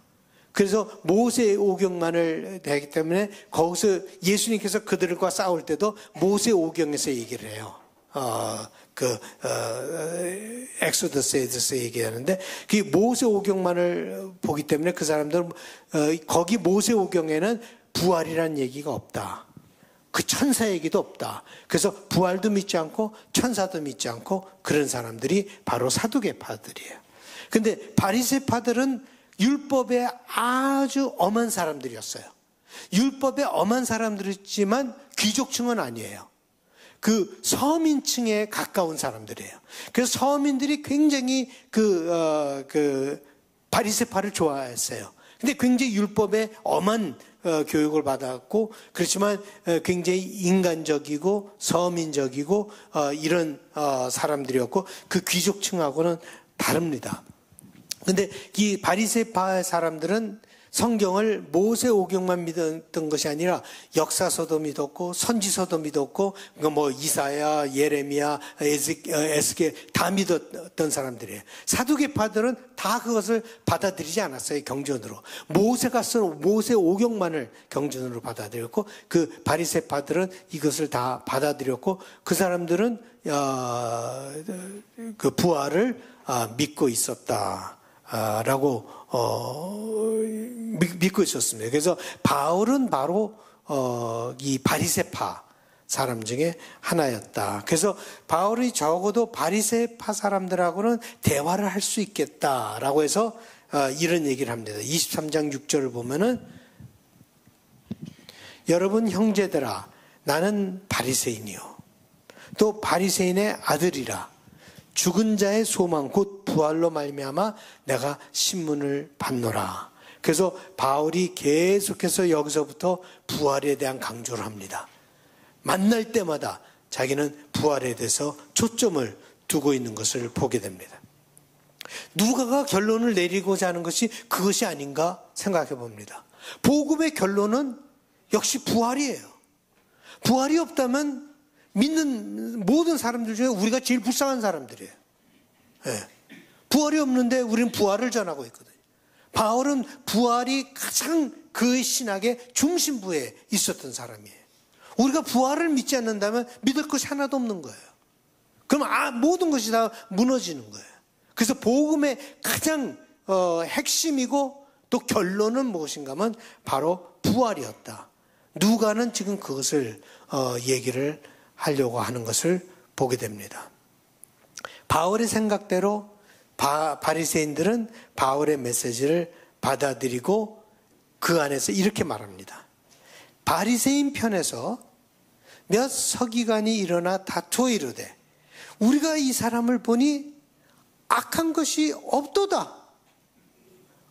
그래서 모세의 오경만을 되기 때문에 거기서 예수님께서 그들과 싸울 때도 모세 오경에서 얘기를 해요. 엑소더스에서 얘기하는데 그 모세 오경만을 보기 때문에 그 사람들은 거기 모세 오경에는 부활이란 얘기가 없다. 그 천사 얘기도 없다. 그래서 부활도 믿지 않고 천사도 믿지 않고 그런 사람들이 바로 사두개파들이에요. 근데 바리새파들은 율법에 아주 엄한 사람들이었어요. 율법에 엄한 사람들이지만 귀족층은 아니에요. 그 서민층에 가까운 사람들이에요. 그래서 서민들이 굉장히 바리새파를 좋아했어요. 근데 굉장히 율법에 엄한 교육을 받았고, 그렇지만 굉장히 인간적이고 서민적이고 이런 사람들이었고, 그 귀족층하고는 다릅니다. 근데 이 바리새파 사람들은 성경을 모세 오경만 믿었던 것이 아니라 역사서도 믿었고 선지서도 믿었고 뭐 이사야, 예레미야, 에스겔 다 믿었던 사람들이에요. 사두개파들은 다 그것을 받아들이지 않았어요. 경전으로. 모세가 쓴 모세 오경만을 경전으로 받아들였고 그 바리새파들은 이것을 다 받아들였고 그 사람들은 그 부활을 믿고 있었다. 라고 믿고 있었습니다. 그래서 바울은 바로 이 바리새파 사람 중에 하나였다. 그래서 바울이 적어도 바리새파 사람들하고는 대화를 할 수 있겠다라고 해서 이런 얘기를 합니다. 23장 6절을 보면은 여러분 형제들아 나는 바리새인이요 또 바리새인의 아들이라 죽은 자의 소망 곧 부활로 말미암아 내가 신문을 받노라. 그래서 바울이 계속해서 여기서부터 부활에 대한 강조를 합니다. 만날 때마다 자기는 부활에 대해서 초점을 두고 있는 것을 보게 됩니다. 누가가 결론을 내리고자 하는 것이 그것이 아닌가 생각해 봅니다. 복음의 결론은 역시 부활이에요. 부활이 없다면 믿는 모든 사람들 중에 우리가 제일 불쌍한 사람들이에요. 네. 부활이 없는데 우리는 부활을 전하고 있거든요. 바울은 부활이 가장 그의 신학의 중심부에 있었던 사람이에요. 우리가 부활을 믿지 않는다면 믿을 것이 하나도 없는 거예요. 그럼 모든 것이 다 무너지는 거예요. 그래서 복음의 가장 핵심이고 또 결론은 무엇인가 하면 바로 부활이었다. 누가는 지금 그것을 얘기를 하려고 하는 것을 보게 됩니다. 바울의 생각대로 바리새인들은 바울의 메시지를 받아들이고 그 안에서 이렇게 말합니다. 바리새인 편에서 몇 서기관이 일어나 다투어 이르되 우리가 이 사람을 보니 악한 것이 없도다.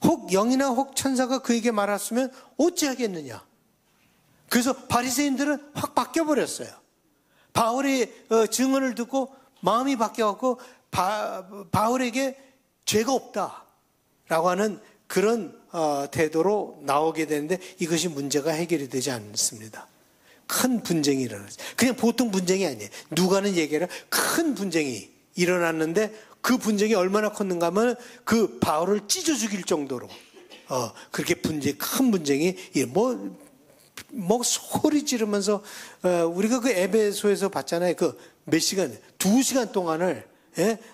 혹 영이나 혹 천사가 그에게 말했으면 어찌하겠느냐. 그래서 바리새인들은 확 바뀌어버렸어요. 바울의 증언을 듣고 마음이 바뀌어갖고 바울에게 죄가 없다라고 하는 그런 태도로 나오게 되는데 이것이 문제가 해결이 되지 않습니다. 큰 분쟁이 일어났어요. 그냥 보통 분쟁이 아니에요. 누가는 얘기를 큰 분쟁이 일어났는데 그 분쟁이 얼마나 컸는가 하면 그 바울을 찢어 죽일 정도로 그렇게 큰 분쟁이 뭐 소리 지르면서 우리가 그 에베소에서 봤잖아요. 그 몇 시간 2시간 동안을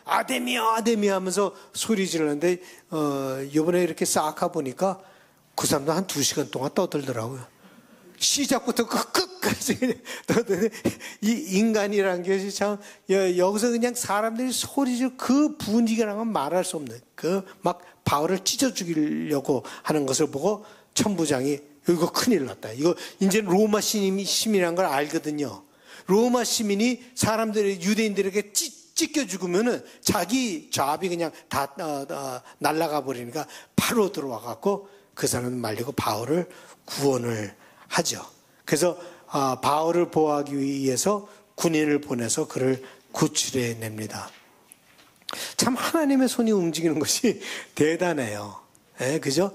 아데미아 하면서 소리 지르는데 이번에 이렇게 싹 가보니까 그 사람도 한 2시간 동안 떠들더라고요. 시작부터 끝까지 떠드는 이 인간이라는 것이 참 여기서 그냥 사람들이 소리 지르고 그 분위기랑은 말할 수 없는 그 막 바울을 찢어 죽이려고 하는 것을 보고 천부장이 이거 큰일 났다. 이거 이제 로마 시민이란 걸 알거든요. 로마 시민이 사람들이 유대인들에게 찢겨 죽으면은 자기 잡이 그냥 다 날아가 버리니까 바로 들어와 갖고 그 사람을 말리고 바울을 구원을 하죠. 그래서 바울을 보호하기 위해서 군인을 보내서 그를 구출해 냅니다. 참 하나님의 손이 움직이는 것이 대단해요. 그죠?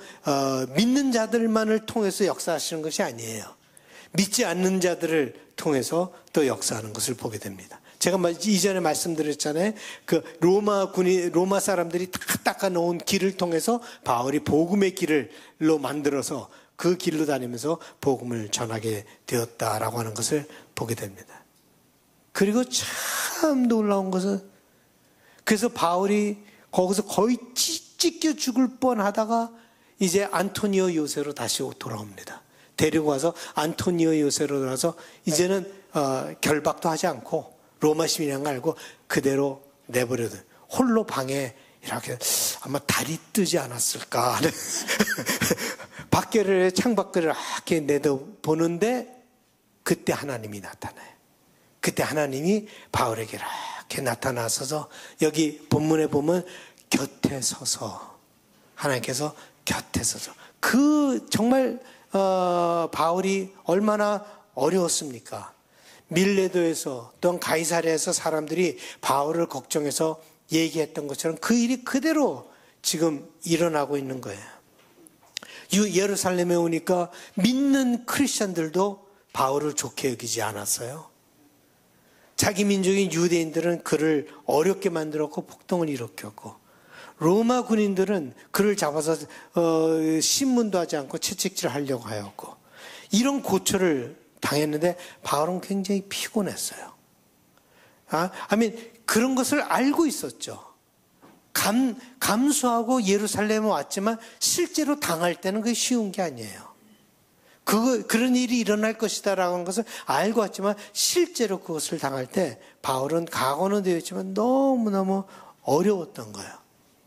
믿는 자들만을 통해서 역사하시는 것이 아니에요. 믿지 않는 자들을 통해서 또 역사하는 것을 보게 됩니다. 제가 이전에 말씀드렸잖아요. 그 로마 사람들이 다 닦아 놓은 길을 통해서 바울이 복음의 길로 만들어서 그 길로 다니면서 복음을 전하게 되었다라고 하는 것을 보게 됩니다. 그리고 참 놀라운 것은 그래서 바울이 거기서 거의 찢겨 죽을 뻔하다가 이제 안토니오 요새로 다시 돌아옵니다. 데리고 와서 안토니오 요새로 돌아서 이제는 결박도 하지 않고 로마 시민이란 거 알고 그대로 내버려둔 홀로 방에 이렇게 아마 달이 뜨지 않았을까 밖에를 창밖을 이렇게 내다보는데 그때 하나님이 나타나요. 그때 하나님이 바울에게 이렇게 나타나셔서 여기 본문에 보면 곁에 서서 하나님께서 곁에 서서 그 정말 바울이 얼마나 어려웠습니까? 밀레도에서 또는 가이사랴에서 사람들이 바울을 걱정해서 얘기했던 것처럼 그 일이 그대로 지금 일어나고 있는 거예요. 예루살렘에 오니까 믿는 크리스천들도 바울을 좋게 여기지 않았어요. 자기 민족인 유대인들은 그를 어렵게 만들었고 폭동을 일으켰고 로마 군인들은 그를 잡아서 신문도 하지 않고 채찍질을 하려고 하였고 이런 고초를 당했는데 바울은 굉장히 피곤했어요. 그런 것을 알고 있었죠. 감수하고 예루살렘에 왔지만 실제로 당할 때는 그게 쉬운 게 아니에요. 그런 일이 일어날 것이다라고 하는 것을 알고 왔지만 실제로 그것을 당할 때 바울은 각오는 되어 있지만 너무너무 어려웠던 거예요.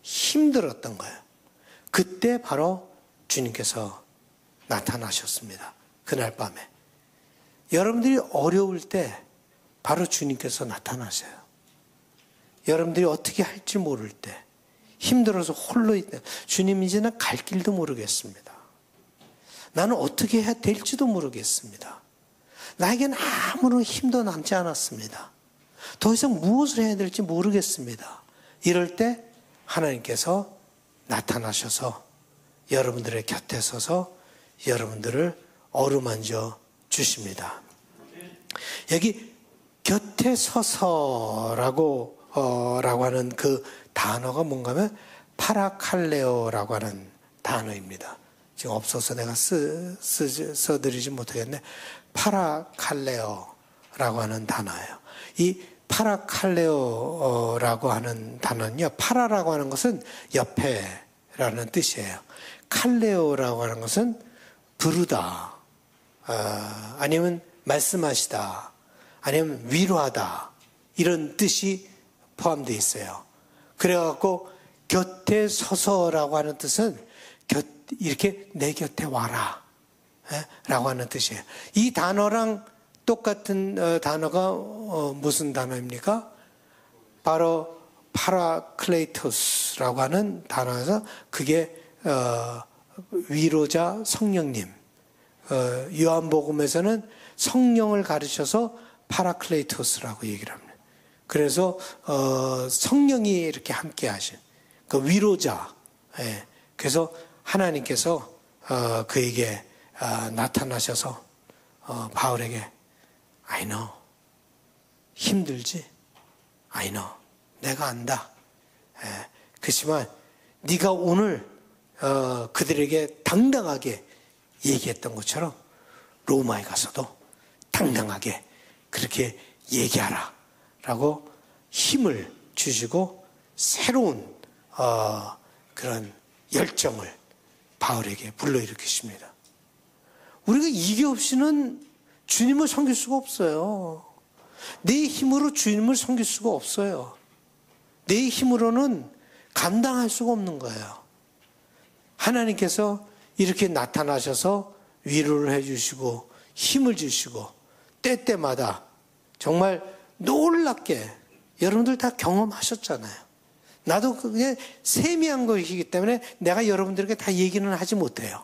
힘들었던 거예요. 그때 바로 주님께서 나타나셨습니다. 그날 밤에. 여러분들이 어려울 때 바로 주님께서 나타나셔요. 여러분들이 어떻게 할지 모를 때, 힘들어서 홀로 있다. 주님 이제는 갈 길도 모르겠습니다. 나는 어떻게 해야 될지도 모르겠습니다. 나에게는 아무런 힘도 남지 않았습니다. 더 이상 무엇을 해야 될지 모르겠습니다. 이럴 때 하나님께서 나타나셔서 여러분들의 곁에 서서 여러분들을 어루만져 주십니다. 여기 곁에 서서라고 하는 그 단어가 뭔가 하면 파라칼레오라고 하는 단어입니다. 지금 없어서 내가 써드리지 못하겠네. 파라칼레오라고 하는 단어예요. 이 파라칼레오라고 하는 단어는요. 파라라고 하는 것은 옆에라는 뜻이에요. 칼레오라고 하는 것은 부르다, 아니면 말씀하시다, 아니면 위로하다 이런 뜻이 포함되어 있어요. 그래갖고 곁에 서서라고 하는 뜻은 이렇게 내 곁에 와라 라고 하는 뜻이에요. 이 단어랑 똑같은 단어가 무슨 단어입니까? 바로 파라클레이토스라고 하는 단어에서 그게 위로자 성령님. 요한복음에서는 성령을 가르쳐서 파라클레이토스라고 얘기를 합니다. 그래서 성령이 이렇게 함께 하신 그 위로자. 그래서 하나님께서 그에게 나타나셔서 바울에게 I know. 힘들지? I know. 내가 안다. 그렇지만 네가 오늘 그들에게 당당하게 얘기했던 것처럼 로마에 가서도 당당하게 그렇게 얘기하라 라고 힘을 주시고 새로운 그런 열정을 바울에게 불러일으키십니다. 우리가 이게 없이는 주님을 섬길 수가 없어요. 내 힘으로 주님을 섬길 수가 없어요. 내 힘으로는 감당할 수가 없는 거예요. 하나님께서 이렇게 나타나셔서 위로를 해주시고 힘을 주시고 때때마다 정말 놀랍게 여러분들 다 경험하셨잖아요. 나도 그게 세미한 것이기 때문에 내가 여러분들에게 다 얘기는 하지 못해요.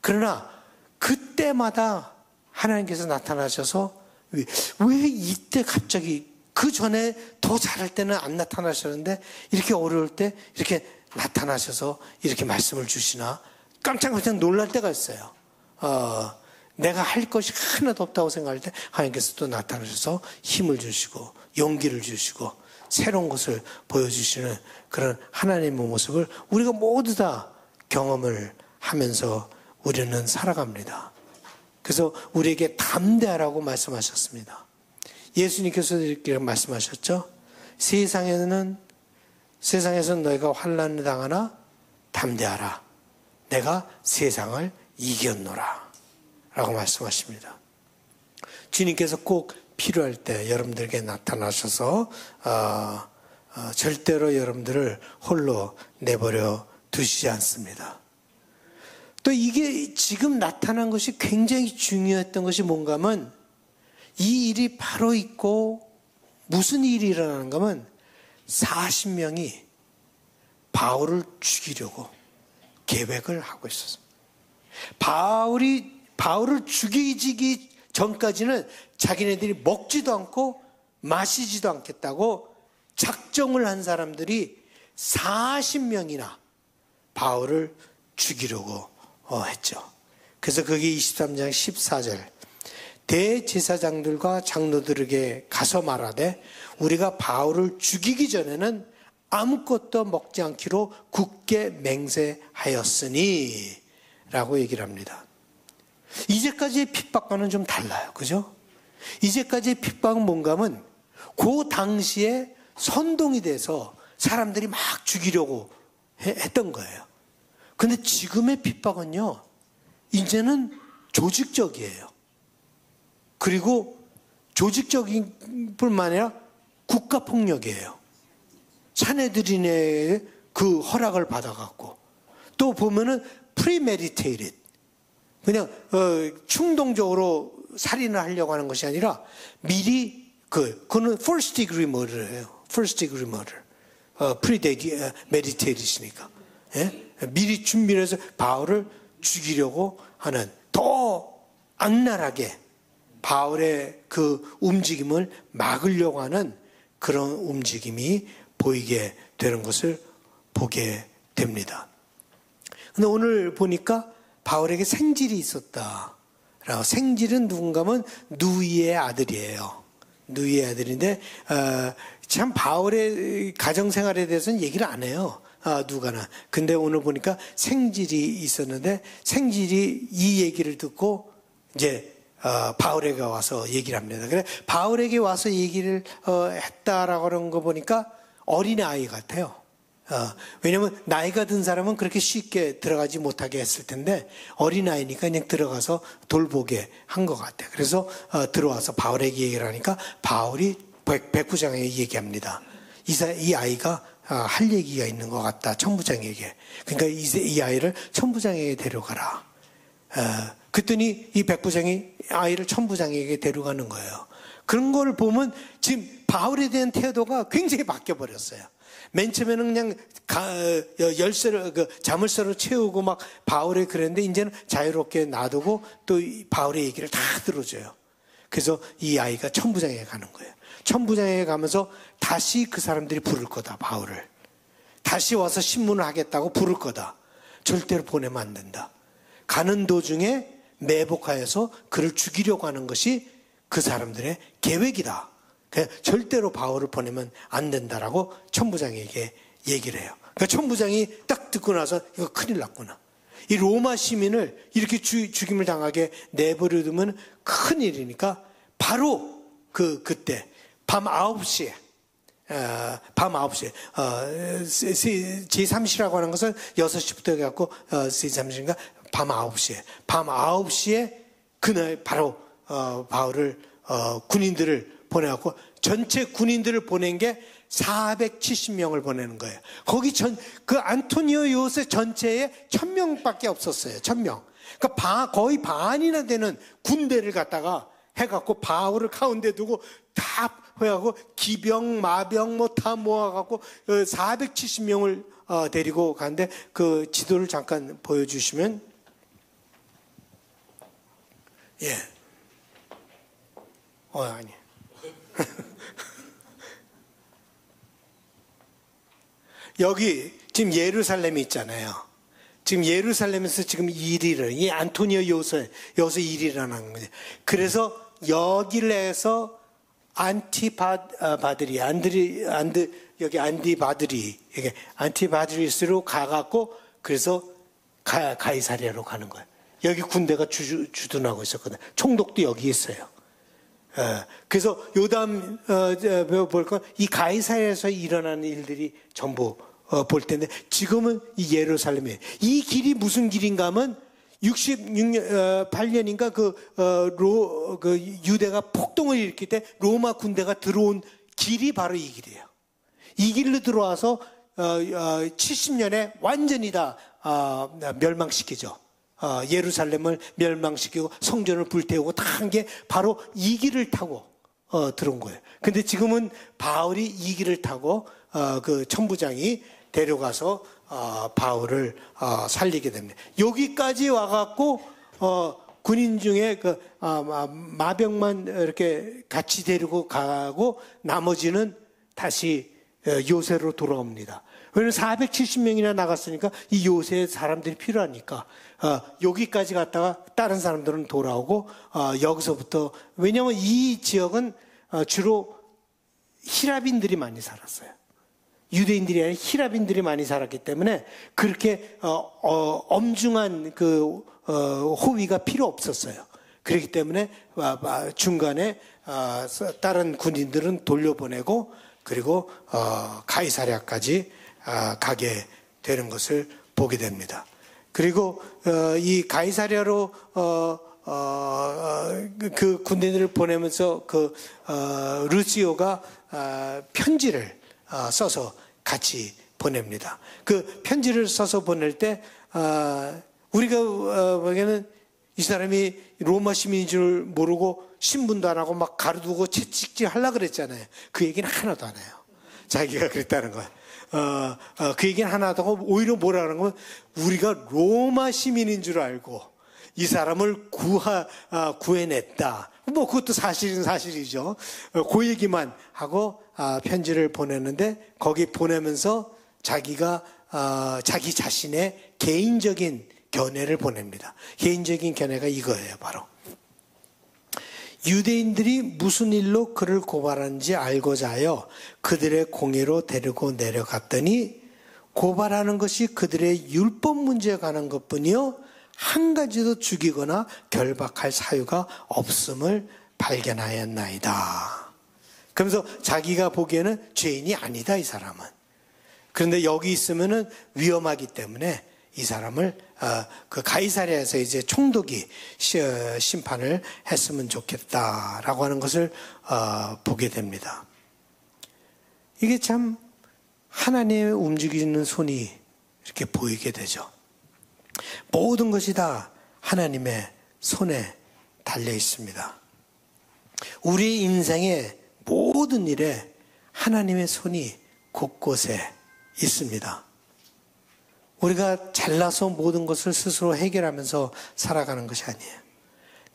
그러나 그때마다 하나님께서 나타나셔서 왜 이때 갑자기 그 전에 더 잘할 때는 안 나타나셨는데 이렇게 어려울 때 이렇게 나타나셔서 이렇게 말씀을 주시나 깜짝깜짝 놀랄 때가 있어요. 내가 할 것이 하나도 없다고 생각할 때 하나님께서 또 나타나셔서 힘을 주시고 용기를 주시고 새로운 것을 보여주시는 그런 하나님의 모습을 우리가 모두 다 경험을 하면서 우리는 살아갑니다. 그래서 우리에게 담대하라고 말씀하셨습니다. 예수님께서 이렇게 말씀하셨죠. 세상에서는 너희가 환난을 당하나 담대하라. 내가 세상을 이겼노라. 라고 말씀하십니다. 주님께서 꼭 필요할 때 여러분들에게 나타나셔서 절대로 여러분들을 홀로 내버려 두시지 않습니다. 또 이게 지금 나타난 것이 굉장히 중요했던 것이 뭔가 하면 이 일이 바로 있고 무슨 일이 일어나는가 하면 40명이 바울을 죽이려고 계획을 하고 있었습니다. 바울을 죽이기 전까지는 자기네들이 먹지도 않고 마시지도 않겠다고 작정을 한 사람들이 40명이나 바울을 죽이려고 했죠. 그래서 그게 23장 14절 대제사장들과 장로들에게 가서 말하되 우리가 바울을 죽이기 전에는 아무것도 먹지 않기로 굳게 맹세하였으니 라고 얘기를 합니다. 이제까지의 핍박과는 좀 달라요. 그죠? 이제까지의 핍박은 뭔가 하면 그 당시에 선동이 돼서 사람들이 막 죽이려고 했던 거예요. 근데 지금의 핍박은요, 이제는 조직적이에요. 그리고 조직적인 뿐만 아니라 국가폭력이에요. 사내들인의 그 허락을 받아갖고 또 보면은 premeditated 그냥 충동적으로 살인을 하려고 하는 것이 아니라 미리 그거는 first degree murder예요. first degree murder. premeditated이니까. 예? 미리 준비를 해서 바울을 죽이려고 하는 더 악랄하게 바울의 그 움직임을 막으려고 하는 그런 움직임이 보이게 되는 것을 보게 됩니다. 근데 오늘 보니까 바울에게 생질이 있었다. 생질은 누군가 하면 누이의 아들이에요. 누이의 아들인데 참 바울의 가정생활에 대해서는 얘기를 안 해요. 누가나. 근데 오늘 보니까 생질이 있었는데 생질이 이 얘기를 듣고 이제 바울에게 와서 얘기를 합니다. 그래 바울에게 와서 얘기를 했다라고 하는 거 보니까 어린아이 같아요. 왜냐면 나이가 든 사람은 그렇게 쉽게 들어가지 못하게 했을 텐데 어린아이니까 그냥 들어가서 돌보게 한 것 같아요. 그래서 들어와서 바울에게 얘기를 하니까 바울이 백부장에게 얘기합니다. 이 아이가 할 얘기가 있는 것 같다. 천부장에게. 그러니까 이 아이를 천부장에게 데려가라. 그랬더니 이 백부장이 아이를 천부장에게 데려가는 거예요. 그런 걸 보면 지금 바울에 대한 태도가 굉장히 바뀌어버렸어요. 맨 처음에는 그냥 자물쇠로 채우고 막 바울에 그랬는데 이제는 자유롭게 놔두고 또 바울의 얘기를 다 들어줘요. 그래서 이 아이가 천부장에게 가는 거예요. 천부장에게 가면서 다시 그 사람들이 부를 거다. 바울을. 다시 와서 신문을 하겠다고 부를 거다. 절대로 보내면 안 된다. 가는 도중에 매복하여서 그를 죽이려고 하는 것이 그 사람들의 계획이다. 절대로 바울을 보내면 안 된다라고 천부장에게 얘기를 해요. 그러니까 천부장이 딱 듣고 나서 이거 큰일 났구나. 이 로마 시민을 이렇게 죽임을 당하게 내버려두면 큰일이니까 바로 그때 밤 9시에 제3시라고 하는 것은 6시부터 해갖고 제3시인가 밤 9시에 그날 바로 바울을 군인들을 보내갖고 전체 군인들을 보낸 게 470명을 보내는 거예요. 거기 그 안토니오 요새 전체에 1000명밖에 없었어요. 1000명. 그러니까 거의 반이나 되는 군대를 갖다가 해갖고 바울을 가운데 두고 다 해갖고 기병, 마병 뭐 다 모아갖고 470명을 데리고 가는데 그 지도를 잠깐 보여주시면 예. 아니. 여기 지금 예루살렘이 있잖아요. 지금 예루살렘에서 지금 이 안토니오 여기서 일이 일어나는 거예요. 그래서 여기를 해서 여기 안티바드리, 이게 안티바드리스로 가갖고, 그래서 가이사랴로 가는 거예요. 여기 군대가 주둔하고 있었거든요. 총독도 여기 있어요. 그래서 요담, 볼까? 이 가이사랴에서 일어나는 일들이 전부 볼 텐데, 지금은 이 예루살렘이에요. 이 길이 무슨 길인가 하면, 8년인가 그 유대가 폭동을 일으킬 때 로마 군대가 들어온 길이 바로 이 길이에요. 이 길로 들어와서 70년에 완전히 다 멸망시키죠. 예루살렘을 멸망시키고 성전을 불태우고 다 한 게 바로 이 길을 타고 들어온 거예요. 근데 지금은 바울이 이 길을 타고 그 천부장이 데려가서 바울을 살리게 됩니다. 여기까지 와갖고 군인 중에 그 마병만 이렇게 같이 데리고 가고 나머지는 다시 요새로 돌아옵니다. 왜냐면 470명이나 나갔으니까 이 요새에 사람들이 필요하니까 여기까지 갔다가 다른 사람들은 돌아오고 여기서부터, 왜냐하면 이 지역은 주로 히랍인들이 많이 살았어요. 유대인들이 아니라 히랍인들이 많이 살았기 때문에 그렇게 엄중한 그 호위가 필요 없었어요. 그렇기 때문에 중간에 다른 군인들은 돌려보내고, 그리고 가이사랴까지 가게 되는 것을 보게 됩니다. 그리고 이 가이사랴로 그 군대들을 보내면서 그 루시오가 편지를 써서 같이 보냅니다. 그 편지를 써서 보낼 때 우리가 보기에는 이 사람이 로마 시민인 줄 모르고 신분도 안 하고 막 가로두고 채찍질 하려고 그랬잖아요. 그 얘기는 하나도 안 해요. 자기가 그랬다는 거예요. 그 얘기는 하나도 하고 오히려 뭐라 그러는 거면, 우리가 로마 시민인 줄 알고 이 사람을 구해냈다. 뭐 그것도 사실은 사실이죠. 그 얘기만 하고 편지를 보냈는데, 거기 보내면서 자기가 자기 자신의 개인적인 견해를 보냅니다. 개인적인 견해가 이거예요. 바로 유대인들이 무슨 일로 그를 고발하는지 알고자 하여 그들의 공회로 데리고 내려갔더니, 고발하는 것이 그들의 율법 문제에 관한 것뿐이요 한 가지도 죽이거나 결박할 사유가 없음을 발견하였나이다. 그러면서 자기가 보기에는 죄인이 아니다, 이 사람은. 그런데 여기 있으면은 위험하기 때문에 이 사람을 그 가이사랴에서 이제 총독이 심판을 했으면 좋겠다라고 하는 것을 보게 됩니다. 이게 참 하나님의 움직이는 손이 이렇게 보이게 되죠. 모든 것이 다 하나님의 손에 달려 있습니다. 우리 인생의 모든 일에 하나님의 손이 곳곳에 있습니다. 우리가 잘나서 모든 것을 스스로 해결하면서 살아가는 것이 아니에요.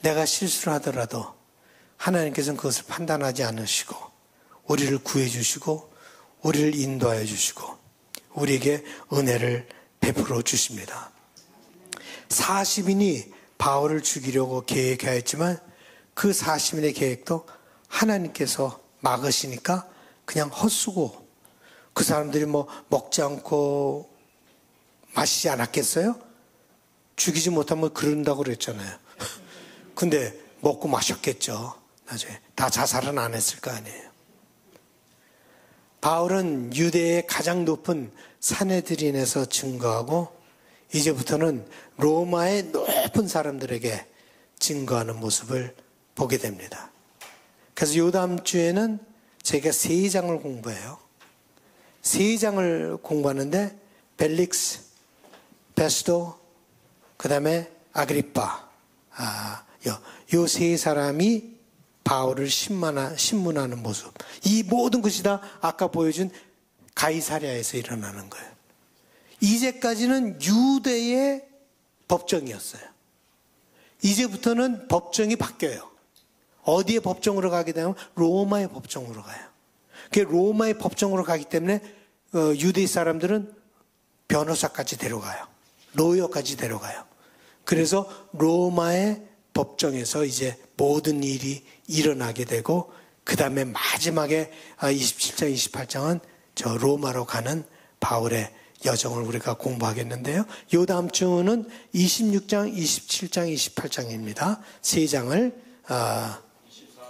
내가 실수를 하더라도 하나님께서는 그것을 판단하지 않으시고 우리를 구해 주시고 우리를 인도하여 주시고 우리에게 은혜를 베풀어 주십니다. 40인이 바울을 죽이려고 계획하였지만 그 40인의 계획도 하나님께서 막으시니까 그냥 헛수고, 그 사람들이 뭐 먹지 않고 마시지 않았겠어요? 죽이지 못하면 그런다고 그랬잖아요. 근데 먹고 마셨겠죠. 나중에 다 자살은 안 했을 거 아니에요. 바울은 유대의 가장 높은 산헤드린에서 증거하고 이제부터는 로마의 높은 사람들에게 증거하는 모습을 보게 됩니다. 그래서 요 다음 주에는 제가 3장을 공부해요. 3장을 공부하는데 벨릭스, 베스도, 그 다음에 아그리파, 요 세 사람이 바울을 신문하는 모습. 이 모든 것이 다 아까 보여준 가이사랴에서 일어나는 거예요. 이제까지는 유대의 법정이었어요. 이제부터는 법정이 바뀌어요. 어디에 법정으로 가게 되면 로마의 법정으로 가요. 그 로마의 법정으로 가기 때문에 유대 사람들은 변호사까지 데려가요. 로여까지 데려가요. 그래서 로마의 법정에서 이제 모든 일이 일어나게 되고 그 다음에 마지막에 27장, 28장은 저 로마로 가는 바울의 여정을 우리가 공부하겠는데요. 요 다음 주는 26장, 27장, 28장입니다. 세 장을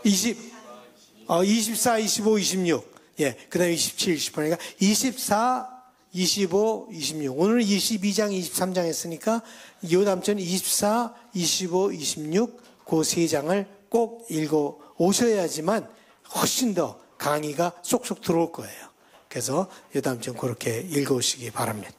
24, 25, 26. 예, 그 다음에 27, 28. 그러니까 24, 25, 26. 오늘은 22장, 23장 했으니까 요 다음 주는 24, 25, 26. 그 세 장을 꼭 읽어 오셔야지만 훨씬 더 강의가 쏙쏙 들어올 거예요. 그래서 요 다음 주는 그렇게 읽어 오시기 바랍니다.